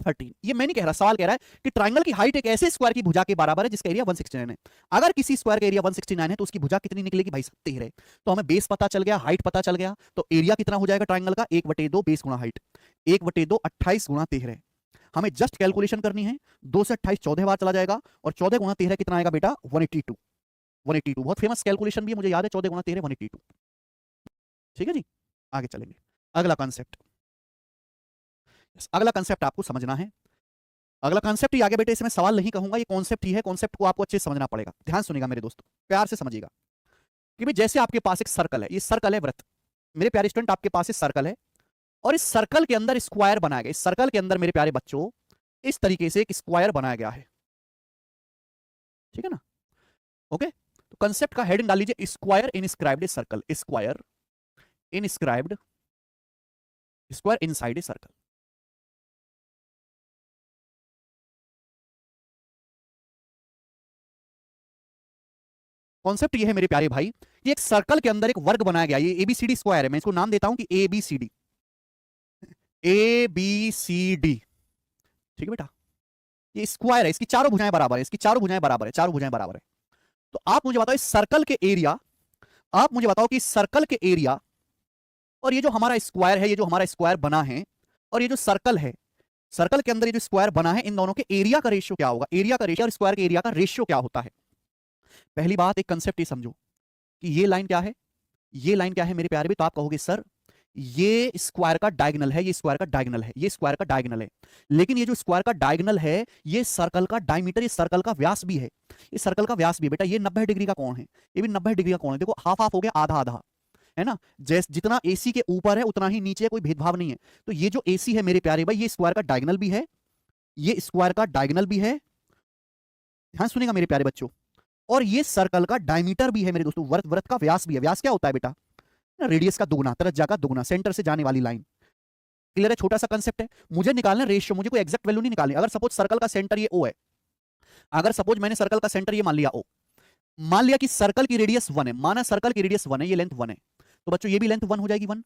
13। ये मैं नहीं कह रहा, सवाल कह रहा है कि ट्राइंगल की हाइट एक ऐसे स्क्वायर की भुजा के बराबर है जिसका एरिया 169 है। अगर किसी स्क्वायर का एरिया 169 है तो उसकी भुजा कितनी निकलेगी भाई 13 है। तो हमें बेस पता चल गया, हाइट पता चल गया, तो एरिया कितना हो जाएगा ट्राइंगल का 1/2 बेस गुणा हाइट, 1/2 28 गुणा 13। हमें जस्ट कैलकुलेशन करनी है, 2 से 28 14 बार चला जाएगा और 14 गुणा 13 कितना आएगा बेटा 182। 182 बहुत फेमस कैलकुलेशन भी है, मुझे याद है 14 गुणा 13 182। ठीक है जी, आगे चलेंगे। अगला कॉन्सेप्ट, अगला कॉन्सेप्ट आपको समझना है। अगला कॉन्सेप्ट ही आगे बेटे, इसमें सवाल नहीं कहूंगा, ये कॉन्सेप्ट ही है, कॉन्सेप्ट को आपको अच्छे से समझना पड़ेगा। ध्यान सुनिएगा मेरे दोस्तों, प्यार से समझिएगा कि भाई जैसे आपके पास एक सर्कल है, ये सर्कल है वृत्त, मेरे प्यारे स्टूडेंट आपके पास एक सर्कल है और इस सर्कल के अंदर स्क्वायर बनाया गया। इस सर्कल के अंदर मेरे प्यारे बच्चों इस तरीके से एक स्क्वायर बनाया गया है, ठीक है ना। ओके, तो कंसेप्ट का हेडिंग डाल लीजिए square inscribed a circle, square inscribed, square inside a circle. Concept ये है मेरे प्यारे भाई, ये एक सर्कल के अंदर एक वर्ग बनाया गया, ये एबीसीडी स्क्वायर है। मैं इसको नाम देता हूं कि एबीसीडी, एबीसीडी, ठीक है बेटा। ये स्क्वायर है, इसकी चारों भुजाएं बराबर है, इसकी चारों भुजाएं बराबर है, चारों भुजाएं बराबर है। तो आप मुझे बताओ इस सर्कल के एरिया, आप मुझे बताओ कि इस सर्कल के एरिया और ये जो हमारा स्क्वायर है, ये जो हमारा स्क्वायर बना है और ये जो सर्कल है, सर्कल के अंदर ये जो स्क्वायर बना है, इन दोनों के एरिया का रेशियो क्या होगा, एरिया का रेशियो और स्क्वायर के एरिया का रेशियो क्या होता है। पहली बात एक कंसेप्ट ये समझो कि ये लाइन क्या है, ये लाइन क्या है मेरे प्यारे भी, तो आप कहोगे सर ये स्क्वायर का डायगोनल है, ये स्क्वायर का डायगोनल है, ये स्क्वायर का डायगोनल है। लेकिन ये जो स्क्वायर का डायगोनल है ये सर्कल का डायमीटर, ये सर्कल का व्यास भी है, ये सर्कल का व्यास भी है बेटा। ये 90 डिग्री का कोण है, ये भी 90 डिग्री का कोण है। देखो हाफ हाफ हो गया, आधा आधा, है ना। जैसे जितना AC के ऊपर है उतना ही नीचे है, कोई भेदभाव नहीं है। तो ये जो AC है मेरे प्यारे भाई, ये स्क्वायर का डायगोनल भी है, ये स्क्वायर का डायगोनल भी है, ध्यान सुनिएगा मेरे प्यारे बच्चों, और ये सर्कल का डायमीटर भी है मेरे दोस्तों, वृत्त वृत्त का व्यास भी है। व्यास क्या होता है बेटा, रेडियस का दुगुना, त्रिज्या का दुगुना, सेंटर से जाने वाली लाइन। क्लियर है, छोटा सा कंसेप्ट है। मुझे निकालना रेशियो, मुझे कोई एग्जैक्ट वैल्यू नहीं निकालनी। अगर सपोज सर्कल का सेंटर ये O है, अगर सपोज मैंने सर्कल का सेंटर ये मान लिया O, मान लिया कि सर्कल की रेडियस 1 है, माना सर्कल की रेडियस 1 है, ये लेंथ 1 है, तो बच्चों ये भी लेंथ 1 हो जाएगी 1।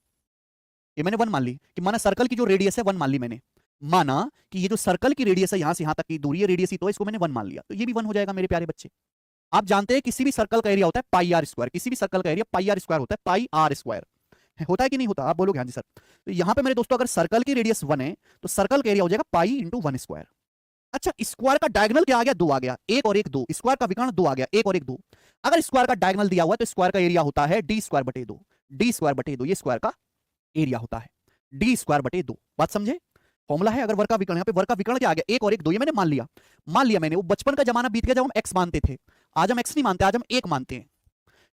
ये मैंने 1 मान ली कि माना सर्कल की जो रेडियस है 1 मान ली मैंने, माना कि ये जो सर्कल की रेडियस है यहां से यहां तक की दूरी है, रेडियस ही तो इसको मैंने 1 मान लिया, तो ये भी 1 हो जाएगा मेरे प्यारे बच्चे। आप जानते हैं किसी भी सर्कल का एरिया होता है पाई आर स्क्वायर, किसी भी सर्कल का एरिया पाई आर स्क्वायर होता है, पाई आर स्क्वायर होता है कि नहीं होता, आप बोलोगे हाँ जी सर। तो यहां पे मेरे दोस्तों अगर सर्कल की रेडियस 1 है तो सर्कल का एरिया हो जाएगा पाई इंटू 1 स्क्वायर। अच्छा, स्क्वायर का डायगोनल क्या आ गया, 2 आ गया, 1 और 1 2, स्क्वायर का विकर्ण 2 आ गया, 1 और 1 2। अगर स्क्वायर का डायगोनल दिया हुआ है तो स्क्वायर का एरिया होता है डी स्क्वायर बटे 2, डी स्क्वायर बटे 2, ये स्क्वायर का एरिया होता है डी स्क्वायर बटे 2। बात समझे, फॉर्मूला है। अगर वर्ग का विकर्ण, यहाँ पे वर्ग का विकर्ण क्या आ गया, 1 और 1 2, ये मैंने मान लिया, मान लिया मैंने। वो बचपन का जमाना बीत गया जब हम x मानते थे, आज हम x नहीं मानते, आज हम 1 मानते हैं।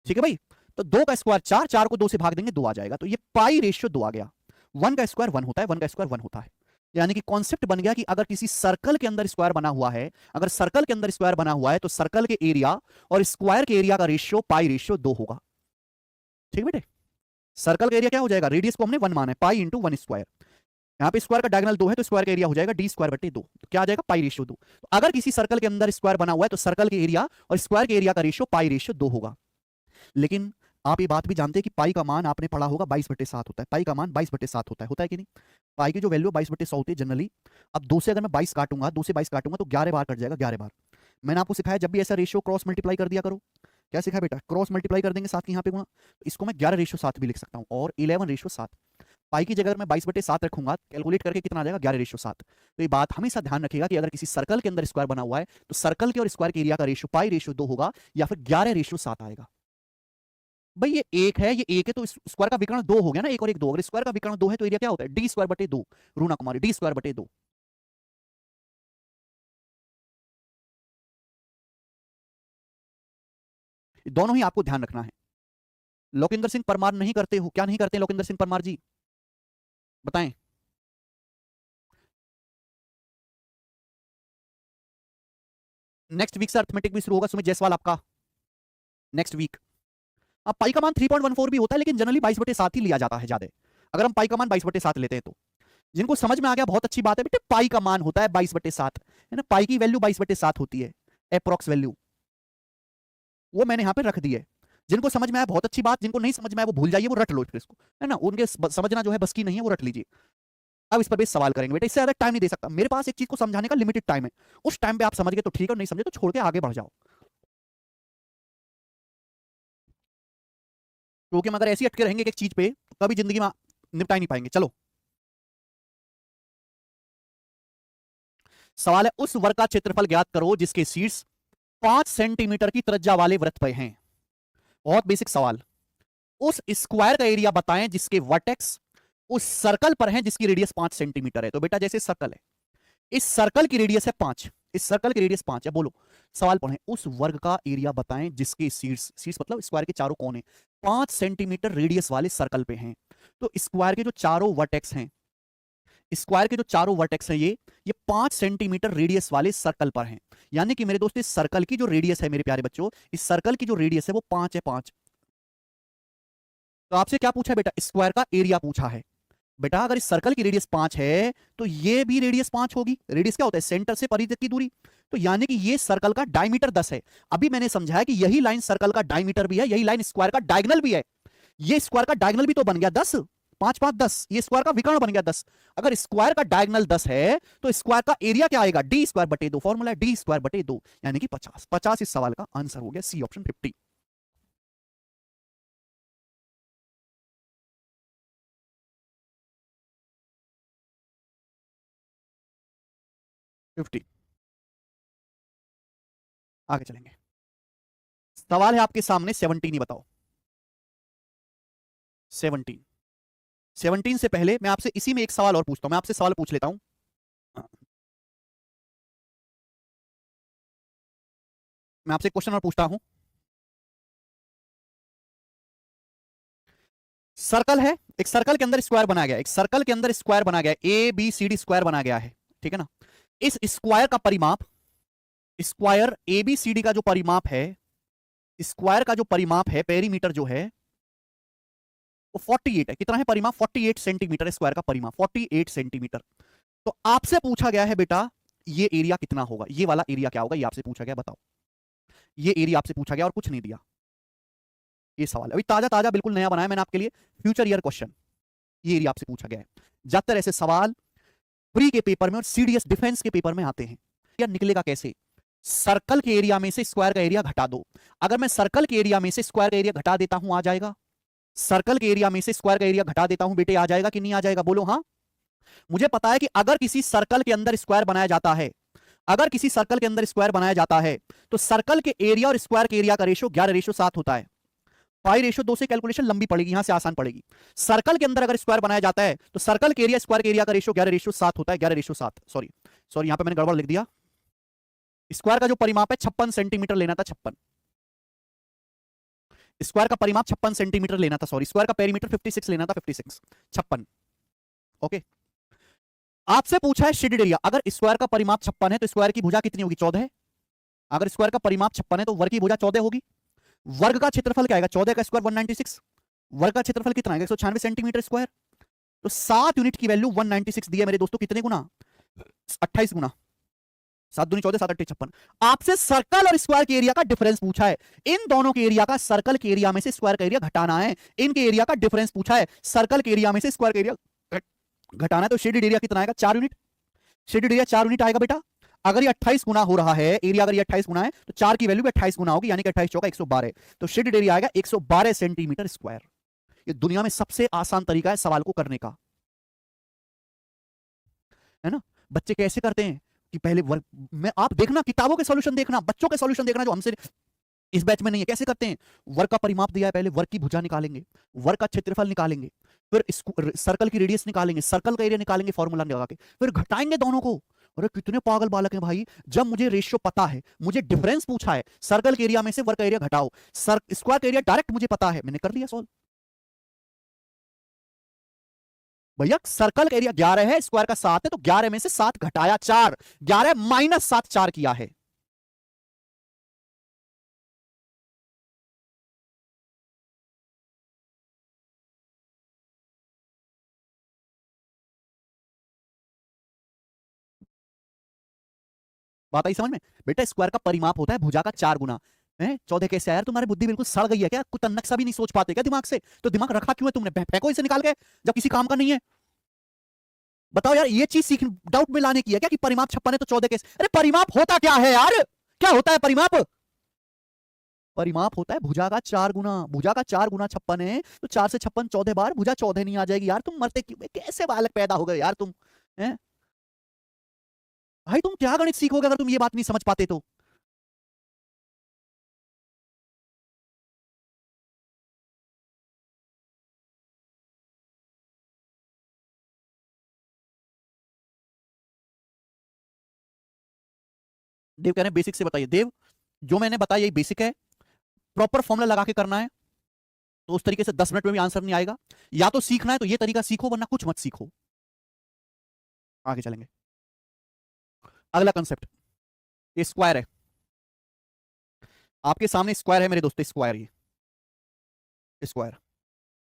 ठीक है भाई, तो 2 का स्क्वायर 4, 4 को 2 से भाग देंगे 2 आ जाएगा, तो ये पाई रेशियो 2 आ गया। 1 का स्क्वायर 1 होता है, 1 का स्क्वायर 1 होता है। यानी कि कॉन्सेप्ट बन गया कि अगर किसी सर्कल के अंदर स्क्वायर बना हुआ है, अगर सर्कल के अंदर स्क्वायर बना हुआ है तो सर्कल के एरिया और स्क्वायर के एरिया का रेशियो पाई रेशियो 2 होगा। ठीक बेटे, सर्कल का एरिया क्या हो जाएगा, रेडियस को हमने 1 माना है, पाई इंटू 1 स्क्वायर। यहाँ पे स्क्वायर का डायगोनल 2 है तो स्क्वायर का एरिया हो जाएगा डी स्क्वायर बटे 2, तो क्या आ जाएगा पाई रेशियो 2। तो अगर किसी सर्कल के अंदर स्क्वायर बना हुआ है तो सर्कल के एरिया और स्क्वायर के एरिया का रेशियो पाई रेशियो 2 होगा। लेकिन आप ये बात भी जानते हैं कि पाई का मान आपने पढ़ा होगा 22/7 होता है, पाई का मान 22/7 होता है कि नहीं। पाई की जो वैल्यू 22/100 होती है जनरली। अब 2 से अगर मैं 22 काटूंगा, 2 से 22 काटूंगा तो 11 बार कट जाएगा, 11 बार। मैंने आपको सिखाया जब भी ऐसा रेशियो क्रॉस मल्टीप्लाई कर दिया करो। क्या सिखाया बेटा, क्रॉस मल्टीप्लाई कर देंगे 7 की यहाँ पे गुणा, तो इसको मैं 11/7 भी लिख सकता हूँ, और 11/7। पाई की जगह मैं 22/7 रखूंगा, कैलकुलेट करके कितना आ जाएगा 11/7। तो ये बात हमेशा ध्यान रखिएगा कि अगर किसी सर्कल के अंदर स्क्वायर बना हुआ है तो सर्कल के और स्क्वायर के एरिया का रेशियो पाई रेशियो 2 होगा या फिर 11/7 आएगा। भाई ये 1 है, ये 1 है तो स्क्वायर का विकर्ण 2 हो गया ना, 1 और 1 2। अगर स्क्वायर का विकर्ण 2 है तो एरिया क्या होता है, डी स्क्वायर बटे 2। रूना कुमारी, डी स्क्वायर बटे 2। दोनों ही आपको ध्यान रखना है। लोकेंद्र सिंह परमार नहीं करते हो, क्या नहीं करते लोकेंद्र सिंह परमार जी, बताएं। नेक्स्ट वीक से अर्थमेटिक भी शुरू होगा, सुमित जायसवाल आपका नेक्स्ट वीक। अब पाई का मान 3.14 भी होता है, लेकिन जनरली 22/7 ही लिया जाता है ज्यादा, अगर हम पाई का मान 22/7 लेते हैं तो। जिनको समझ में आ गया बहुत अच्छी बात है बेटे, पाई का मान होता है 22/7, है ना, पाई की वैल्यू 22/7 होती है, अप्रोक्स वैल्यू, वो मैंने यहां पे रख दी है। जिनको समझ में आया बहुत अच्छी बात, जिनको नहीं समझ में आया वो भूल जाइए, वो रट लो फिर इसको, है ना, उनके समझना जो है बस की नहीं है, वो रट लीजिए। अब इस पर भी सवाल करेंगे बेटा, इससे ज्यादा टाइम नहीं दे सकता, मेरे पास एक चीज को समझाने का लिमिटेड टाइम है। उस टाइम पे आप समझ गए तो ठीक है, और नहीं समझे तो छोड़ के आगे बढ़ जाओ, क्योंकि हम अगर ऐसे अटके रहेंगे एक चीज पे तो कभी जिंदगी में निपटा ही नहीं पाएंगे। चलो, सवाल है उस वर्ग का क्षेत्रफल ज्ञात करो जिसके शीर्ष 5 सेंटीमीटर की त्रिज्या वाले वृत्त पे हैं। बहुत बेसिक सवाल। उस स्क्वायर का एरिया बताएं जिसके वर्टेक्स उस सर्कल पर है जिसकी रेडियस 5 सेंटीमीटर है। तो बेटा जैसे सर्कल है, इस सर्कल की रेडियस है 5, इस सर्कल की रेडियस 5 है। बोलो, सवाल पढ़ें, उस वर्ग का एरिया बताएं जिसके शीर्ष, शीर्ष मतलब स्क्वायर के चारों कोने 5 सेंटीमीटर रेडियस वाले सर्कल पे हैं। तो स्क्वायर के जो चारों वर्टेक्स हैं, स्क्वायर के जो चारों वर्टेक्स हैं, ये 5 सेंटीमीटर रेडियस वाले सर्कल पर हैं। यानी कि मेरे दोस्त इस सर्कल की जो रेडियस है मेरे प्यारे बच्चों, इस सर्कल की जो रेडियस है वो 5 है, 5। तो आपसे क्या पूछा है बेटा, स्क्वायर का एरिया पूछा है। बेटा अगर इस सर्कल की रेडियस 5 है तो ये भी रेडियस 5 होगी। रेडियस क्या होता है, सेंटर से परिधि तक की दूरी। तो यानी कि ये सर्कल का डायमीटर 10 है। अभी मैंने समझाया कि यही लाइन सर्कल का डायमीटर भी है, यही लाइन स्क्वायर का डायगोनल भी है। ये स्क्वायर का डायगोनल भी तो बन गया 10, 5 5 10, ये स्क्वायर का विकर्ण बन गया 10। अगर स्क्वायर का डायगोनल 10 है तो स्क्वायर का एरिया क्या आएगा, डी स्क्वायर बटे 2, फॉर्मूला है डी स्क्वायर बटे 2, यानी कि 50। 50 इस सवाल का आंसर हो गया, सी ऑप्शन 50। 50। आगे चलेंगे, सवाल है आपके सामने 17 ही बताओ। 17, 17 से पहले मैं आपसे इसी में एक सवाल और पूछता हूं, मैं आपसे सवाल पूछ लेता हूं। मैं आपसे क्वेश्चन और पूछता हूं। सर्कल है, एक सर्कल के अंदर स्क्वायर बनाया गया, एक सर्कल के अंदर स्क्वायर बनाया गया, A B C D square बनाया गया है, ठीक है ना। इस स्क्वायर का परिमाप, square A B C D का जो परिमाप है, स्क्वायर का जो परिमाप है, पेरीमीटर जो है वो 48 है। कितना है परिमाप? 48 सेंटीमीटर स्क्वायर का परिमाप, 48 सेंटीमीटर। तो आपसे पूछा गया है बेटा ये एरिया कितना होगा, ये वाला एरिया क्या होगा, ये आपसे पूछा गया, बताओ। ये एरिया आपसे पूछा गया और कुछ नहीं दिया। ये सवाल अभी ताजा ताजा बिल्कुल नया बनाया मैंने आपके लिए, फ्यूचर ईयर क्वेश्चन। ये एरिया आपसे पूछा गया है। ज्यादातर ऐसे सवाल प्री के पेपर में और सीडीएस डिफेंस के पेपर में आते हैं। या निकलेगा कैसे? सर्कल के एरिया में से स्क्वायर का एरिया घटा दो। अगर मैं सर्कल के एरिया में से स्क्वायर का एरिया घटा देता हूं, आ जाएगा। सर्कल के एरिया में से स्क्वायर का एरिया घटा देता हूं बेटे, आ जाएगा कि नहीं आ जाएगा? बोलो हाँ। मुझे पता है कि अगर किसी सर्कल के अंदर स्क्वायर बनाया जाता है, अगर किसी सर्कल के अंदर स्क्वायर बनाया जाता है तो सर्कल के एरिया और स्क्वायर के एरिया का रेशो 11:7 होता है। पाई रेशो 2 से कैलकुलेशन लंबी पड़ेगी, यहां से आसान पड़ेगी। सर्कल के अंदर अगर स्क्वायर बनाया जाता है तो सर्कल के एरिया स्क्वायर के एरिया का रेशो 11:7 होता है। 11:7, सॉरी यहां पे मैंने गड़बड़ लिख दिया। स्क्वायर का जो परिमाप है 56 सेंटीमीटर लेना था, 56 स्क्वायर का परिमाप 56 सेंटीमीटर लेना था, सॉरी स्क्वायर का पेरीमीटर 56 लेना था, 56 56। ओके, आपसे पूछा है शेडेड एरिया। अगर स्क्वायर का परिमाप 56 है तो स्क्वायर की भुजा कितनी होगी? 14 है। अगर स्क्वायर का परिमाप 56 है तो वर्ग की भुजा 14 होगी। वर्ग का क्षेत्रफल क्या आएगा? 14 का स्क्वायर 196। वर्ग का क्षेत्रफल कितना आएगा? 196 सेंटीमीटर स्क्वायर। तो 7 यूनिट की वैल्यू 196 दी है मेरे दोस्तों। कितने गुना? 28 गुना। 7 दूनी 14, 7 8 56। आपसे सर्कल और स्क्वायर के एरिया का डिफरेंस पूछा है। इन दोनों के एरिया का, सर्कल के एरिया में से स्क्वायर का एरिया घटाना है। इनके एरिया का डिफरेंस पूछा है, सर्कल के एरिया में से स्क्वायर का एरिया घटाना है। तो शेडेड एरिया कितना आएगा? 4 यूनिट। शेडेड एरिया 4 यूनिट आएगा बेटा। अगर ये 28 गुना हो रहा है एरिया, अगर ये 28 गुना है तो 4 की वैल्यू भी 28 गुना होगी, यानी कि 28 चौका 112। तो शेडेड एरिया आएगा 112 सेंटीमीटर स्क्वायर। ये दुनिया में सबसे आसान तरीका है सवाल को करने का, है ना। बच्चे कैसे करते हैं कि पहले वर्ग में, आप देखना किताबों के सॉल्यूशन देखना, बच्चों के सॉल्यूशन देखना जो हमसे इस बैच में नहीं है। कैसे करते हैं? वर्ग का परिमाप दिया है, पहले वर्ग की भुजा निकालेंगे, वर्ग का क्षेत्रफल निकालेंगे, फिर सर्कल की रेडियस निकालेंगे, सर्कल का एरिया निकालेंगे फॉर्मूला लगा के, फिर घटाएंगे दोनों को। अरे कितने पागल बालक हैं भाई। जब मुझे रेशियो पता है, मुझे डिफरेंस पूछा है, सर्कल के एरिया में से वर्ग का एरिया घटाओ, स्क्वायर का एरिया डायरेक्ट मुझे पता है, मैंने कर लिया सॉल्व। भैया सर्कल का एरिया 11 है, स्क्वायर का 7 है, तो 11 में से 7 घटाया 4, 11 माइनस 7 4 किया है। बात आई समझ में? बेटा स्क्वायर का परिमाप होता है भुजा का 4 गुना है। 14 कैसे आया? तुम्हारी बुद्धि बिल्कुल सड़ गई है क्या? कुछ नक्शा भी नहीं सोच पाते क्या दिमाग से? तो दिमाग रखा क्यों है तुमने? फेंको इसे निकाल के जब किसी काम का नहीं है। बताओ यार, ये चीज सीख डाउट में लाने की है क्या कि परिमाप 56 है तो 14 कैसे? अरे परिमाप होता क्या है यार? क्या होता है परिमाप? परिमाप होता है भुजा का 4 गुना। भुजा का 4 गुना 56 है तो 4 से 56 14 बार, भुजा 14 नहीं आ जाएगी यार? तुम मरते क्यों? कैसे बालक पैदा हो गए यार तुम, हैं? भाई तुम क्या गणित सीखोगे अगर तुम ये बात नहीं समझ पाते तो? देव कह रहे हैं बेसिक से बताइए। देव, जो मैंने बताया यही बेसिक है, प्रॉपर फॉर्मूला लगा के करना है। तो उस तरीके से 10 मिनट में भी आंसर नहीं आएगा। या तो सीखना है तो ये तरीका सीखो, वरना कुछ मत सीखो। आगे चलेंगे। अगला कंसेप्ट, ये स्क्वायर है। आपके सामने स्क्वायर है मेरे दोस्तों, स्क्वायर। ये स्क्वायर,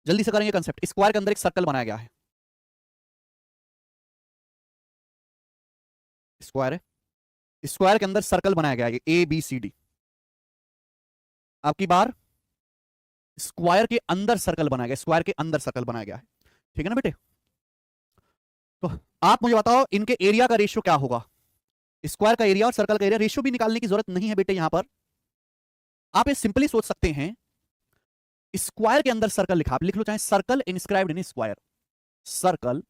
जल्दी से करेंगे कंसेप्ट। स्क्वायर के अंदर एक सर्कल बनाया गया है। स्क्वायर है, स्क्वायर के अंदर सर्कल बनाया गया है ए बी सी डी। आपकी बार स्क्वायर के अंदर सर्कल बनाया गया, स्क्वायर के अंदर सर्कल बनाया गया है, ठीक है ना बेटे। तो आप मुझे बताओ इनके एरिया का रेशियो क्या होगा? स्क्वायर का एरिया और सर्कल का एरिया, रेशियो भी निकालने की जरूरत नहीं है बेटे। यहां पर आप ये सिंपली सोच सकते हैं, स्क्वायर के अंदर सर्कल लिखा, आप लिख लो चाहे circle inscribed in square, circle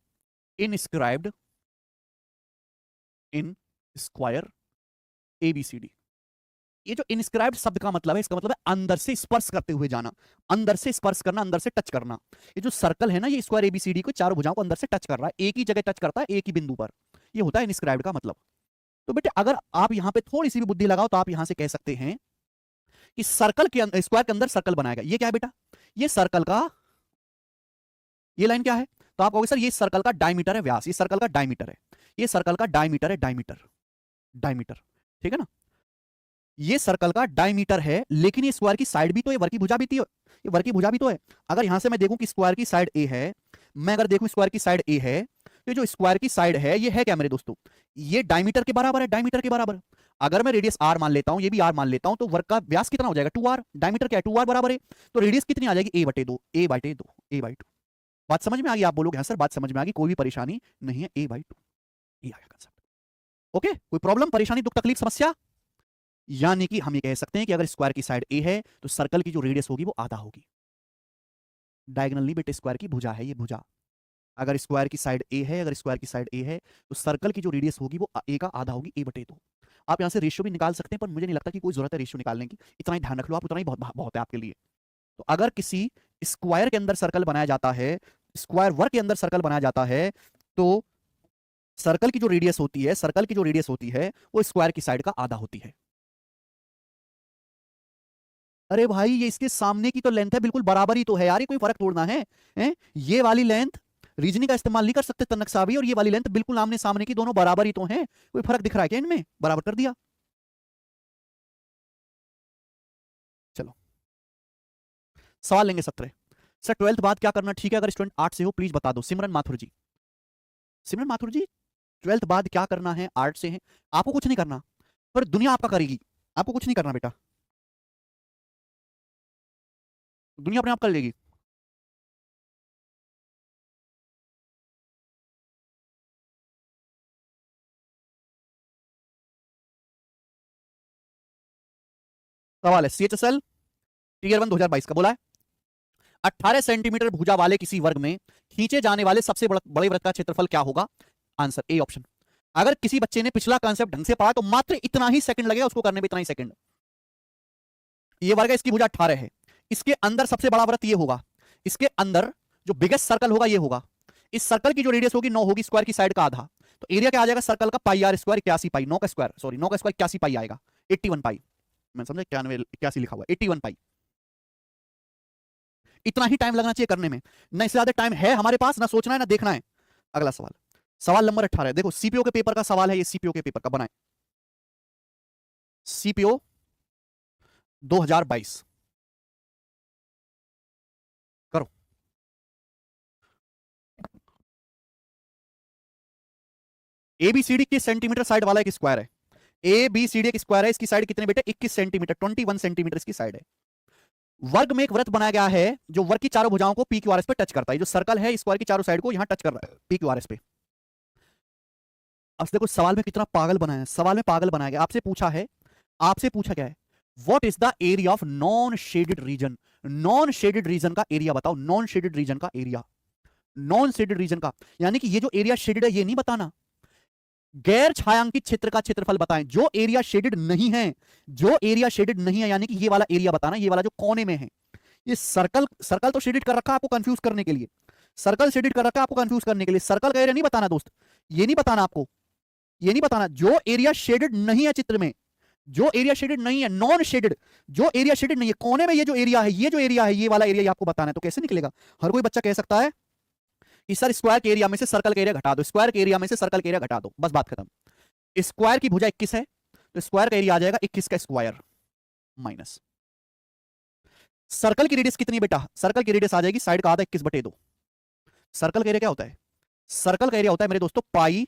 inscribed in square ABCD. ये जो इनस्क्राइब्ड शब्द का मतलब है, इसका मतलब है अंदर से स्पर्श करते हुए जाना, अंदर से स्पर्श करना, अंदर से टच करना। ये जो सर्कल है ना, ये स्क्वायर एबीसीडी को चारों भुजाओं को अंदर से टच कर रहा है, एक ही जगह टच करता है, एक ही बिंदु पर। ये होता है इनस्क्राइब्ड का मतलब। तो बेटे अगर आप यहां पे थोड़ी सी भी बुद्धि लगाओ तो आप यहां से कह सकते हैं कि सर्कल के स्क्वायर के अंदर सर्कल बनाएगा। ये क्या है बेटा? ये सर्कल का ये लाइन क्या है? तो आप कहोगे सर ये सर्कल का डायमीटर है व्यास, ये सर्कल का डायमीटर है, ये सर्कल का डायमीटर है, डायमीटर डायमीटर, ठीक है ना? ये सर्कल का डायमीटर है, लेकिन ये स्क्वायर की साइड भी तो है, वर्ग की भुजा भी तो है, ये वर्ग की भुजा भी तो है। अगर यहां से मैं देखूं कि स्क्वायर की साइड ए है, मैं अगर देखूं स्क्वायर की साइड ए है, तो जो स्क्वायर की साइड है ये है क्या मेरे दोस्तों? ये डायमीटर के बराबर है, डायमीटर के बराबर। अगर मैं रेडियस आर मान लेता हूं, ये भी आर मान लेता हूं, तो वर्ग का व्यास कितना हो जाएगा? 2r। डायमीटर क्या है? 2r बराबर है, तो रेडियस कितनी आ जाएगी? a/2, a/2, a/2। बात समझ में आ गई? आप बोलोगे हाँ सर बात समझ में आ गई, कोई भी परेशानी नहीं है, a/2। ये आ गया कंसेप्ट। ओके, कोई प्रॉब्लम, परेशानी, दुख, तकलीफ, समस्या? यानी कि हम ये कह सकते हैं कि अगर स्क्वायर की साइड ए है तो सर्कल की जो रेडियस होगी वो आधा होगी। डायगोनल नहीं बेटे, स्क्वायर की भुजा है ये, भुजा। अगर स्क्वायर की साइड ए है, अगर स्क्वायर की साइड ए है तो सर्कल की जो रेडियस होगी वो ए का आधा होगी, a/2। आप यहां से रेशियो भी निकाल सकते हैं, पर मुझे नहीं लगता कि कोई जरूरत है रेशियो निकालने की, इतना ही ध्यान रख लो आप, उतना ही बहुत बहुत है आपके लिए। तो अगर किसी स्क्वायर के अंदर सर्कल बनाया जाता है, स्क्वायर वर्ग के अंदर सर्कल बनाया जाता है, तो सर्कल की जो रेडियस होती है, सर्कल की जो रेडियस होती है वो स्क्वायर की साइड का आधा होती है। अरे भाई ये इसके सामने की तो लेंथ है, बिल्कुल बराबर ही तो है यार, ये कोई फर्क तोड़ना है, हैं? ये वाली लेंथ रीजनिंग का इस्तेमाल नहीं कर सकते तनक साहब, और ये वाली लेंथ बिल्कुल आमने सामने की, दोनों बराबर ही तो हैं। कोई फर्क दिख रहा है क्या इनमें? बराबर कर दिया। चलो सवाल लेंगे 17। सर 12th बाद क्या करना ठीक है? अगर स्टूडेंट 8 से हो प्लीज बता दो। सिमरन माथुर जी, सिमरन माथुर जी 12th बाद क्या करना है? आर्ट से है, आपको कुछ नहीं करना, पर दुनिया आपका करेगी, आपको कुछ नहीं करना बेटा, दुनिया अपने आप कर लेगी। सवाल है CHSL टीयर 1 2022 का, बोला है 18 सेंटीमीटर भुजा वाले किसी वर्ग में खींचे जाने वाले सबसे बड़े वृत्त का क्षेत्रफल क्या होगा? Answer A option. अगर किसी बच्चे ने पिछला कॉन्सेप्ट ढंग से पढ़ा तो मात्र इतना ही सेकंड लगेगा उसको करने में, इतना ही सेकंड। ये वर्ग है, इसकी भुजा 18 है, इसके अंदर सबसे बड़ा वृत्त ये होगा, इसके अंदर जो बिगेस्ट सर्कल होगा ये होगा, इस सर्कल की जो रेडियस होगी 9 होगी, स्क्वायर की साइड का आधा, तो एरिया क्या आ जाएगा सर्कल का? पाई आर स्क्वायर 81 पाई, 9 का स्क्वायर, सॉरी 9 का स्क्वायर 81 पाई आएगा, 81 पाई। मैं समझा 91 81 लिखा हुआ, 81 पाई। इतना ही टाइम लगना चाहिए करने में, ना इससे ज्यादा टाइम है हमारे पास, ना सोचना है ना देखना है। अगला सवाल, सवाल नंबर 18 देखो, सीपीओ के पेपर का सवाल है ये, सीपीओ के पेपर का बनाए, सीपीओ 2022 करो। एबीसीडी किस सेंटीमीटर साइड वाला एक स्क्वायर है? एबीसीडी एक स्क्वायर है, इसकी साइड कितने बेटे? 21 सेंटीमीटर, 21 सेंटीमीटर इसकी साइड है। वर्ग में एक वृत्त बनाया गया है जो वर्ग की चारों भुजाओं को PQRS पे टच करता है, जो सर्कल है स्क्वायर की चारों साइड को यहां टच कर रहा है PQRS पे। अब देखो सवाल में कितना पागल बनाया है, सवाल में पागल बनाया गया। आपसे पूछा है, आपसे पूछा गया है what is the area of non shaded region? Non shaded region का एरिया बताओ, नॉन शेडेड रीजन का एरिया, नॉन शेडेड रीजन का, यानी कि ये जो एरिया शेडेड है ये नहीं बताना, गैर छायांकित क्षेत्र का क्षेत्रफल बताएं, जो एरिया शेडेड नहीं है, जो एरिया शेडेड नहीं है, यानी कि ये वाला एरिया बताना, ये वाला जो कोने में है। ये सर्कल, सर्कल तो शेडेड कर रखा है आपको कंफ्यूज करने के लिए, सर्कल शेडेड कर रखा है आपको कंफ्यूज करने के लिए, सर्कल का एरिया नहीं बताना दोस्त, ये नहीं बताना आपको, ये नहीं बताना। जो एरिया शेडेड नहीं है चित्र में, जो एरिया शेडेड नहीं है, नॉन शेडेड, जो एरिया शेडेड नहीं है कोने में, ये जो एरिया है, ये जो एरिया है, ये वाला एरिया आपको बताना है। तो कैसे निकलेगा? हर कोई बच्चा कह सकता है कि सर स्क्वायर के एरिया में से सर्कल का एरिया घटा दो, स्क्वायर के एरिया में से सर्कल का एरिया घटा दो, बस बात खत्म। स्क्वायर की भुजा 21 है, तो स्क्वायर का एरिया आ जाएगा 21 का स्क्वायर माइनस सर्कल की रेडियस कितनी बेटा? सर्कल की रेडियस आ जाएगी साइड का आधा 21/2। सर्कल का एरिया क्या होता है? सर्कल का एरिया होता है मेरे दोस्तों पाई,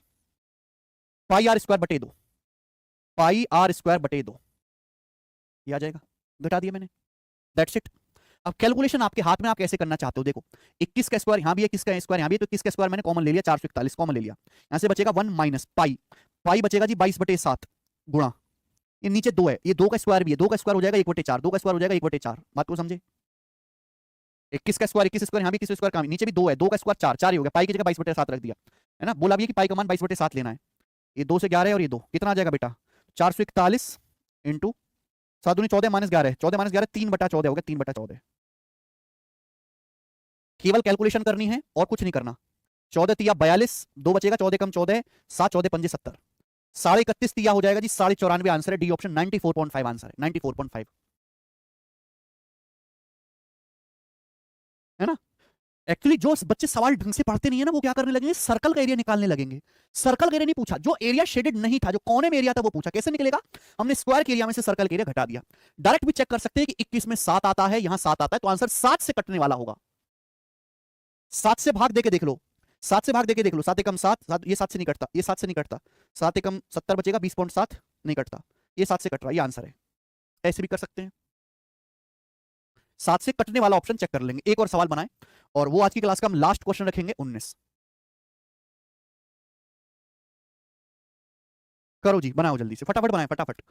पाई आर स्क्वायर बटे 2, पाई आर स्क्वायर बटे 2, ये आ जाएगा, घटा दिया मैंने, दैट्स इट। अब कैलकुलेशन आपके हाथ में, आप कैसे करना चाहते हो देखो, 21 का स्क्वायर यहां भी है, 21 का स्क्वायर यहां भी है, तो 21 का स्क्वायर मैंने कॉमन ले लिया, 441 कॉमन ले लिया, यहां से बचेगा 1 माइनस पाई, पाई बचेगा जी 22/7 गुणा, ये नीचे 2 है, ये 2 का स्क्वायर भी है, 2 का स्क्वायर हो जाएगा 1/4, 2 का स्क्वायर हो जाएगा 1/4, बात को समझे? 21 का स्क्वायर, 21 स्क्वायर यहां भी, 21 स्क्वायर कहां, नीचे भी 2 है, 2 का स्क्वायर 4, 4 ही हो गया, पाई की जगह 22/7 रख दिया, है ना? बोला भी कि पाई का मान 22/7 लेना है, ये 2 से 11 है और ये 2 कितना आ जाएगा बेटा? 441 इंटू 7 दूनी 14 माइनस 11, 14 माइनस 11 3/14 हो गया, 3/14। केवल कैलकुलेशन करनी है और कुछ नहीं करना। 14 तिया 42, 2 बचेगा, 14 कम 14, 7 14 पंजे 70, 31.5 तिया हो जाएगा जी 94.5 आंसर है, डी ऑप्शन 94.5 आंसर है, 94.5, है ना? एक्चुअली जो बच्चे सवाल ढंग से पढ़ते नहीं है ना, वो क्या करने लगेंगे, सर्कल का एरिया निकालने लगेंगे। सर्कल का एरिया नहीं पूछा, जो एरिया शेडेड नहीं था, जो कोने में एरिया था, वो पूछा। कैसे निकलेगा, हमने स्क्वायर के एरिया में से सर्कल के एरिया घटा दिया। डायरेक्ट भी चेक कर सकते हैं कि 21 में 7 आता है, यहां 7 आता है, तो आंसर 7 से कटने वाला होगा। 7 से भाग देके देख लो, 7 से भाग देके देख लो, 7 एकम 7, ये 7 से नहीं कटता, ये 7 से नहीं कटता, 7 एकम 70 बचेगा, 20.7 नहीं कटता, ये 7 से कट रहा है, ये आंसर है। ऐसे भी कर सकते हैं, 7 से कटने वाला ऑप्शन चेक कर लेंगे। एक और सवाल बनाएं, और वो आज की क्लास का हम लास्ट क्वेश्चन रखेंगे 19। करो जी, बनाओ जल्दी से, फटाफट बनाएं, फटाफट।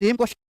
Same question